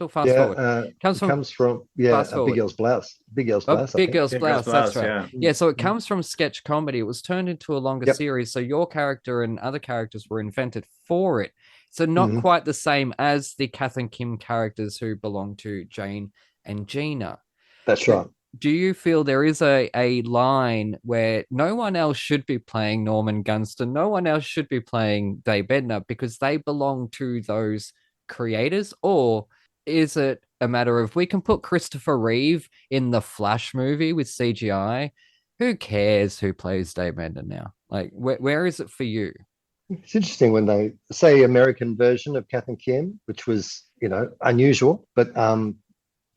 Fast Forward. Comes from Big Girl's Blouse. Big Girl's Blouse. Big Girl's Blouse, that's right. Yeah, so it comes from sketch comedy. It was turned into a longer series, so your character and other characters were invented for it. So not quite the same as the Kath and Kim characters who belong to Jane and Gina. That's right. Do you feel there is a line where no one else should be playing Norman Gunston, no one else should be playing Dave Bednar because they belong to those creators? Or is it a matter of we can put Christopher Reeve in the Flash movie with CGI? Who cares who plays Dave Bednar now? Like, where is it for you? It's interesting when they say American version of Kath and Kim, which was, unusual, but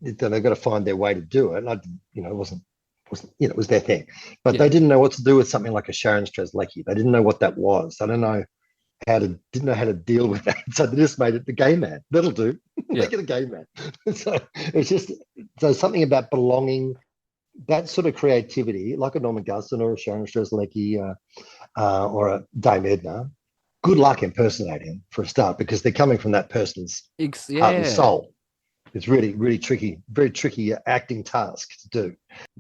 they've got to find their way to do it. And I wasn't was their thing. But they didn't know what to do with something like a Sharon Strzelecki. They didn't know what that was. They didn't know how to deal with that. So they just made it the gay man. That'll do. Make it a gay man. So it's just something about belonging, that sort of creativity, like a Norman Gunston or a Sharon Strzelecki or a Dame Edna. Good luck impersonating for a start, because they're coming from that person's heart and soul. It's really, really tricky, very tricky acting task to do.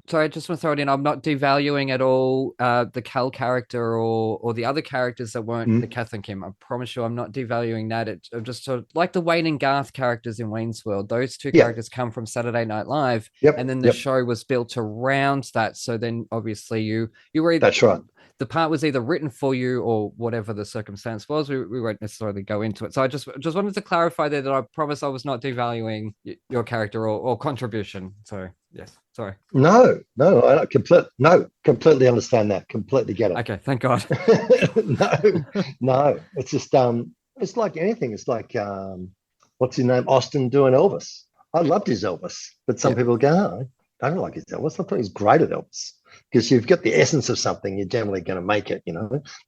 So I just want to throw it in. I'm not devaluing at all the Cal character or the other characters that weren't the Kath and Kim. I promise you, I'm not devaluing that. It's just sort of like the Wayne and Garth characters in Wayne's World. Those two characters come from Saturday Night Live, and then the show was built around that. So then, obviously, you were either, that's right. The part was either written for you or whatever the circumstance was. We won't necessarily go into it. So I just wanted to clarify there that I promise I was not devaluing your character or contribution. So yes, sorry. No, I completely understand that. Completely get it. Okay, thank God. No. It's just it's like anything. It's like what's his name? Austin doing Elvis. I loved his Elvis, but some people go, oh, I don't like his Elvis. I thought he's great at Elvis. Because you've got the essence of something, you're generally going to make it,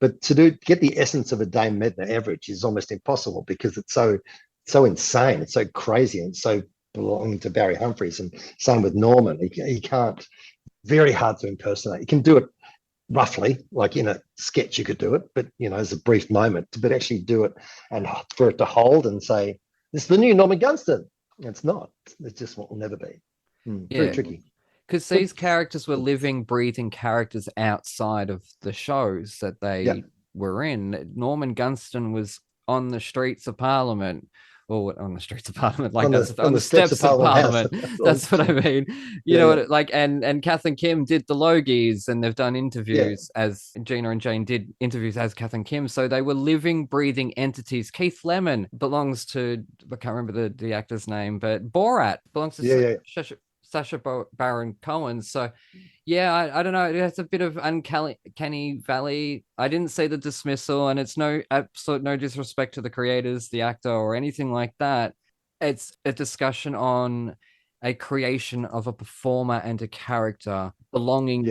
But to get the essence of a Dame Edna Everage is almost impossible, because it's so insane, it's so crazy, and so belonging to Barry Humphries. And same with Norman. He can't. Very hard to impersonate. You can do it roughly, like in a sketch, you could do it, but as a brief moment. But actually do it and for it to hold and say, "This is the new Norman Gunston." It's not. It's just what will never be. Very tricky. Because these characters were living, breathing characters outside of the shows that they were in. Norman Gunston was on the streets of Parliament, or on the streets of Parliament, like on the steps of Parliament. That's what I mean. You know, like, and Kath and Kim did the Logies, and they've done interviews as Gina and Jane did interviews as Kath and Kim. So they were living, breathing entities. Keith Lemon belongs to, I can't remember the actor's name, but Borat belongs to Sacha Baron Cohen. So I don't know, it's a bit of uncanny valley. I didn't say the dismissal, and it's no disrespect to the creators, the actor, or anything like that. It's a discussion on a creation of a performer and a character belonging.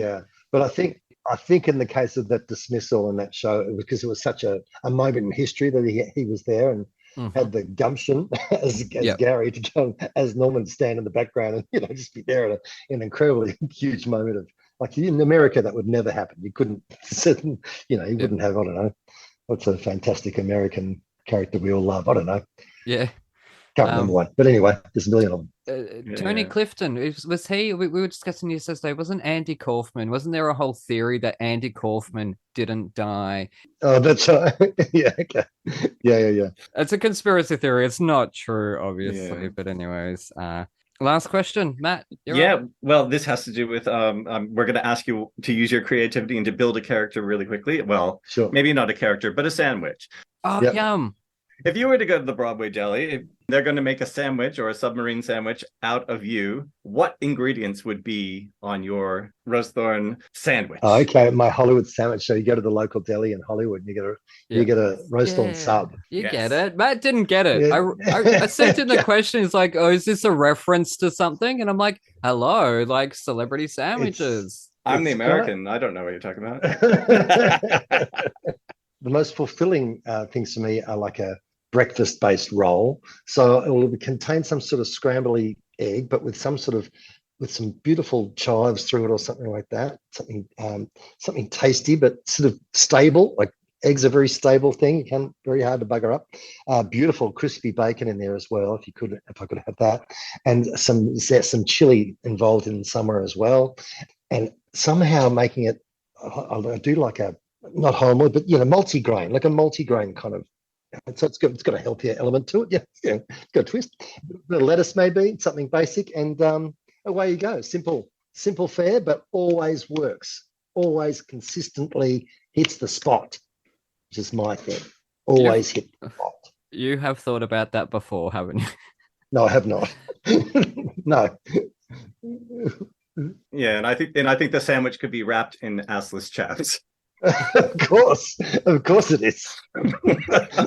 But I think in the case of that dismissal in that show, because it was such a moment in history that he was there and had the gumption as Gary to go as Norman stand in the background and just be there at an incredibly huge moment of, like, in America that would never happen. You couldn't he wouldn't have, I don't know, what's a fantastic American character we all love, I don't know. Can't remember one, but anyway, there's a million of them. Tony Clifton, was he? We were discussing yesterday. Wasn't Andy Kaufman? Wasn't there a whole theory that Andy Kaufman didn't die? Oh, that's right. Yeah. It's a conspiracy theory. It's not true, obviously. But anyways, last question, Matt. Well, this has to do with we're going to ask you to use your creativity and to build a character really quickly. Well, sure. Maybe not a character, but a sandwich. Oh, yum. If you were to go to the Broadway deli, if they're going to make a sandwich or a submarine sandwich out of you, what ingredients would be on your Rowsthorn sandwich? Oh, okay, my Hollywood sandwich. So you go to the local deli in Hollywood, and you get a Rowsthorn sub. You get it. Matt didn't get it. I sent in the question. It's like, oh, is this a reference to something? And I'm like, hello, like celebrity sandwiches. I'm the American. I don't know what you're talking about. The most fulfilling things for me are like a breakfast-based roll. So it will contain some sort of scrambly egg, but with some beautiful chives through it or something like that. Something tasty, but sort of stable. Like eggs are a very stable thing. Very hard to bugger up. Beautiful crispy bacon in there as well. If I could have that, and there's some chili involved in somewhere as well, and somehow making it. I do like not wholemeal, but multigrain, like a multigrain kind of. So it's got a healthier element to it. Yeah, got a twist. A bit of lettuce maybe, something basic, and away you go. Simple fare, but always works. Always consistently hits the spot, which is my thing. Always hit the spot. You have thought about that before, haven't you? No, I have not. No. Yeah, and I think the sandwich could be wrapped in assless chaps. Of course it is.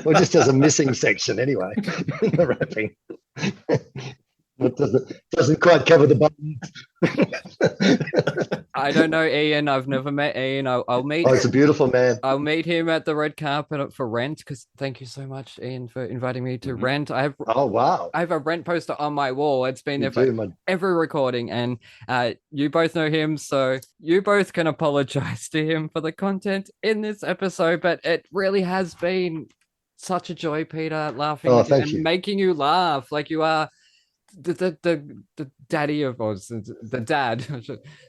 Or just as a missing section anyway. The wrapping. It doesn't quite cover the buttons. I don't know Ian. I've never met Ian. I'll meet. Oh, it's a beautiful man. I'll meet him at the red carpet for Rent. Because thank you so much, Ian, for inviting me to Rent. Oh, wow. I have a Rent poster on my wall. It's been You there do, for my- every recording, and you both know him, so you both can apologize to him for the content in this episode. But it really has been such a joy, Peter, laughing Oh, with you thank and you. making you laugh like you are the daddy of the dad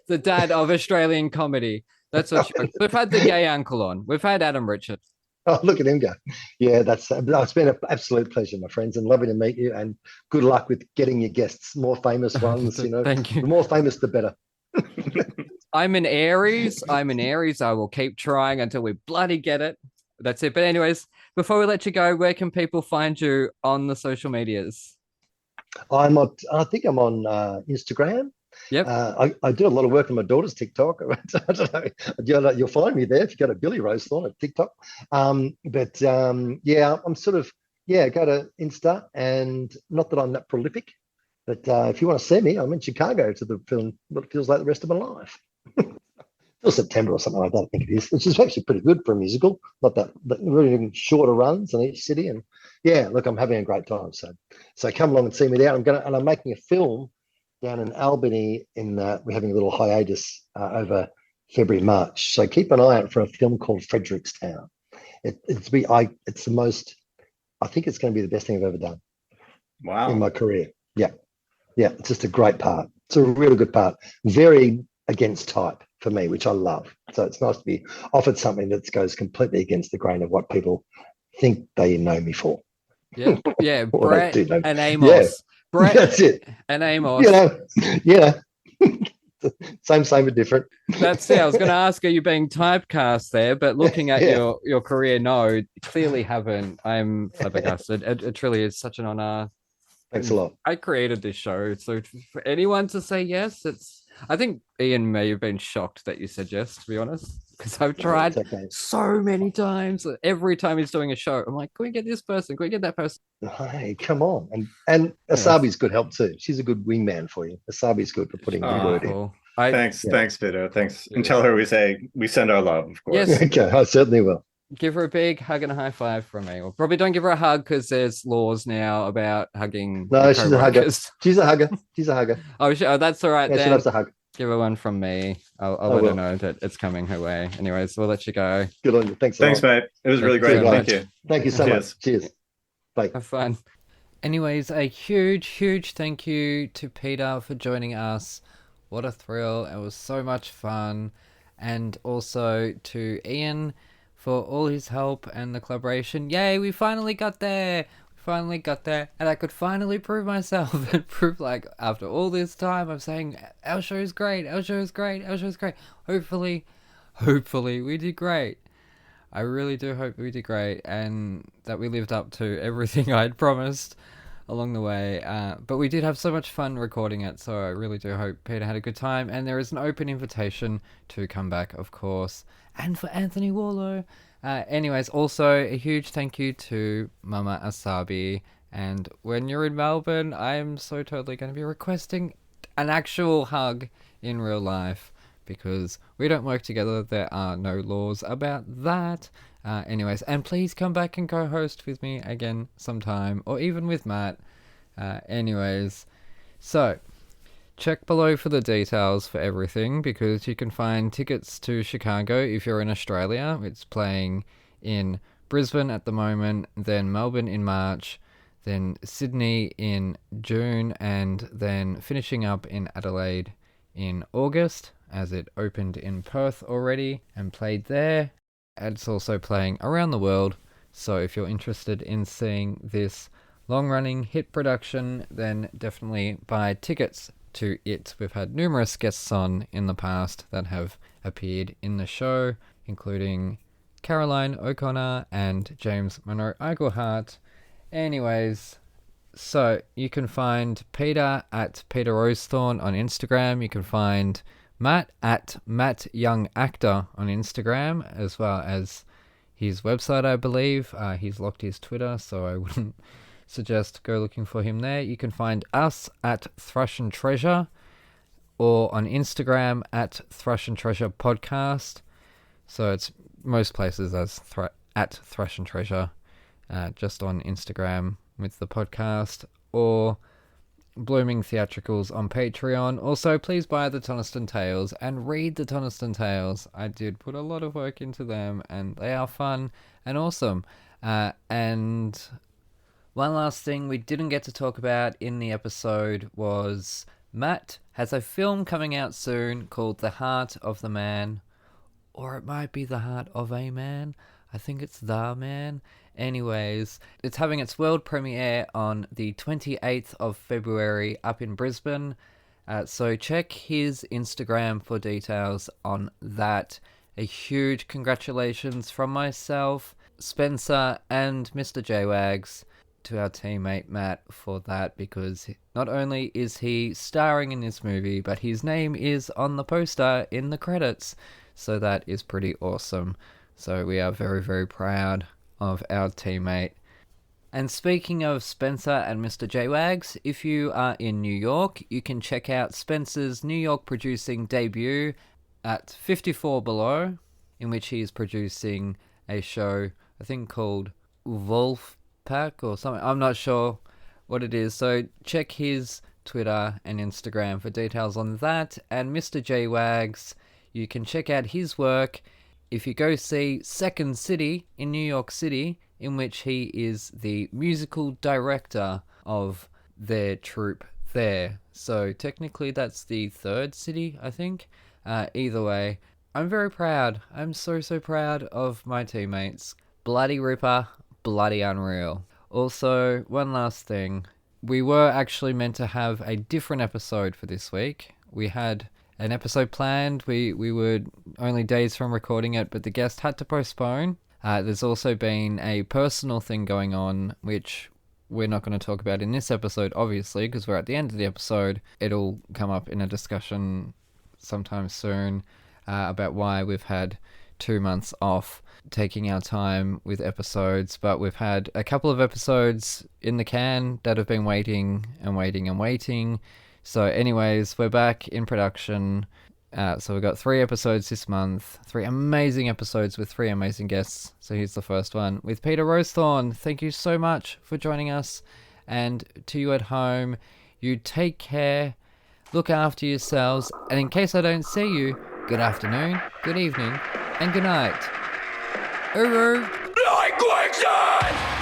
the dad of Australian comedy. That's what we've had the gay uncle on. We've had Adam Richard. Oh, look at him go. Yeah, it's been an absolute pleasure, my friends, and lovely to meet you. And good luck with getting your guests, more famous ones. Thank you. The more famous, the better. I'm an Aries. I will keep trying until we bloody get it. That's it. But anyways, before we let you go, where can people find you on the social medias? I think I'm on Instagram. Yep. I do a lot of work on my daughter's TikTok. I don't know. You'll find me there if you go to Billy Rowsthorn at TikTok. Yeah, I'm sort of, go to Insta, and not that I'm that prolific, but if you want to see me, I'm in Chicago to the film What Feels Like the Rest of My Life. Till September or something like that, I think it is, which is actually pretty good for a musical. Not that really shorter runs in each city. And yeah, look, I'm having a great time. So come along and see me there. I'm making a film down in Albany. We're having a little hiatus over February, March. So keep an eye out for a film called Frederickstown. It's the most. I think it's going to be the best thing I've ever done. Wow. In my career. Yeah, it's just a great part. It's a really good part. Very against type for me, which I love. So it's nice to be offered something that goes completely against the grain of what people think they know me for. Yeah, Or Brett they do know. and Amos. Yeah. Brett That's it. and Amos. Same, but different. That's it. I was going to ask, are you being typecast there? But looking at your career, no, clearly haven't. I'm flabbergasted. It truly is such an honor. Thanks a lot. I created this show, so for anyone to say yes, I think Ian may have been shocked that you said yes, to be honest, because I've tried so many times. Every time he's doing a show, I'm like, can we get this person? Can we get that person? Hey, come on. And Asabi's good help too. She's a good wingman for you. Asabi's good for putting the word in. Thanks, Peter. Thanks. And tell her we send our love, of course. Yes. Okay, I certainly will. Give her a big hug and a high five from me. Or probably don't give her a hug because there's laws now about hugging. No, she's a hugger. She's a hugger. Oh, that's all right. Yeah, she loves a hug. Give her one from me. I'll let her know that it's coming her way. Anyways, we'll let you go. Good on you. Thanks, mate. It was really great. Thank you. Thank you so much. Cheers. Bye. Have fun. Anyways, a huge thank you to Peter for joining us. What a thrill. It was so much fun. And also to Ian for all his help and the collaboration. Yay, we finally got there. And I could finally prove myself and prove, like, after all this time I'm saying our show is great. Hopefully we did great. I really do hope we did great and that we lived up to everything I'd promised along the way. But we did have so much fun recording it, so I really do hope Peter had a good time. And there is an open invitation to come back, of course, and for Anthony Warlow. Anyways, also a huge thank you to Mama Asabi. And when you're in Melbourne, I'm so totally going to be requesting an actual hug in real life because we don't work together. There are no laws about that. Anyways, and please come back and co-host with me again sometime, or even with Matt. Anyways, so check below for the details for everything because you can find tickets to Chicago if you're in Australia. It's playing in Brisbane at the moment, then Melbourne in March, then Sydney in June, and then finishing up in Adelaide in August, as it opened in Perth already and played there. It's also playing around the world, so if you're interested in seeing this long-running hit production, then definitely buy tickets to it. We've had numerous guests on in the past that have appeared in the show, including Caroline O'Connor and James Monroe Iglehart. Anyways, so you can find Peter at Peter Rowsthorn on Instagram. You can find Matt at Matt Young Actor on Instagram, as well as his website, I believe. He's locked his Twitter, so I wouldn't suggest go looking for him there. You can find us at Thrash and Treasure or on Instagram at Thrash and Treasure Podcast. So it's most places as at Thrash and Treasure, just on Instagram with the podcast, or Blooming Theatricals on Patreon. Also, please buy the Toniston Tales and read the Toniston Tales. I did put a lot of work into them, and they are fun and awesome. And one last thing we didn't get to talk about in the episode was Matt has a film coming out soon called The Heart of the Man, or it might be The Heart of a Man. I think it's The Man. Anyways, it's having its world premiere on the 28th of February up in Brisbane. So check his Instagram for details on that. A huge congratulations from myself, Spencer, and Mr. J-Wags to our teammate Matt for that, because not only is he starring in this movie, but his name is on the poster in the credits. So that is pretty awesome. So we are very, very proud of our teammate. And speaking of Spencer and Mr. J-Wags, if you are in New York, you can check out Spencer's New York producing debut at 54 Below, in which he is producing a show, I think called Wolf Pack or something. I'm not sure what it is. So check his Twitter and Instagram for details on that. And Mr. J-Wags, you can check out his work if you go see Second City in New York City, in which he is the musical director of their troupe there. So technically that's the third city, I think. Either way, I'm very proud. I'm so proud of my teammates. Bloody Ripper, bloody unreal. Also, one last thing. We were actually meant to have a different episode for this week. We had an episode planned. We were only days from recording it, but the guest had to postpone. There's also been a personal thing going on, which we're not going to talk about in this episode, obviously, because we're at the end of the episode. It'll come up in a discussion sometime soon about why we've had 2 months off, taking our time with episodes. But we've had a couple of episodes in the can that have been waiting. So anyways, we're back in production. So we've got 3 episodes this month, 3 amazing episodes with 3 amazing guests. So here's the first one with Peter Rowsthorn. Thank you so much for joining us. And to you at home, you take care, look after yourselves, and in case I don't see you, good afternoon, good evening, and good night. Uru! Like quicksand!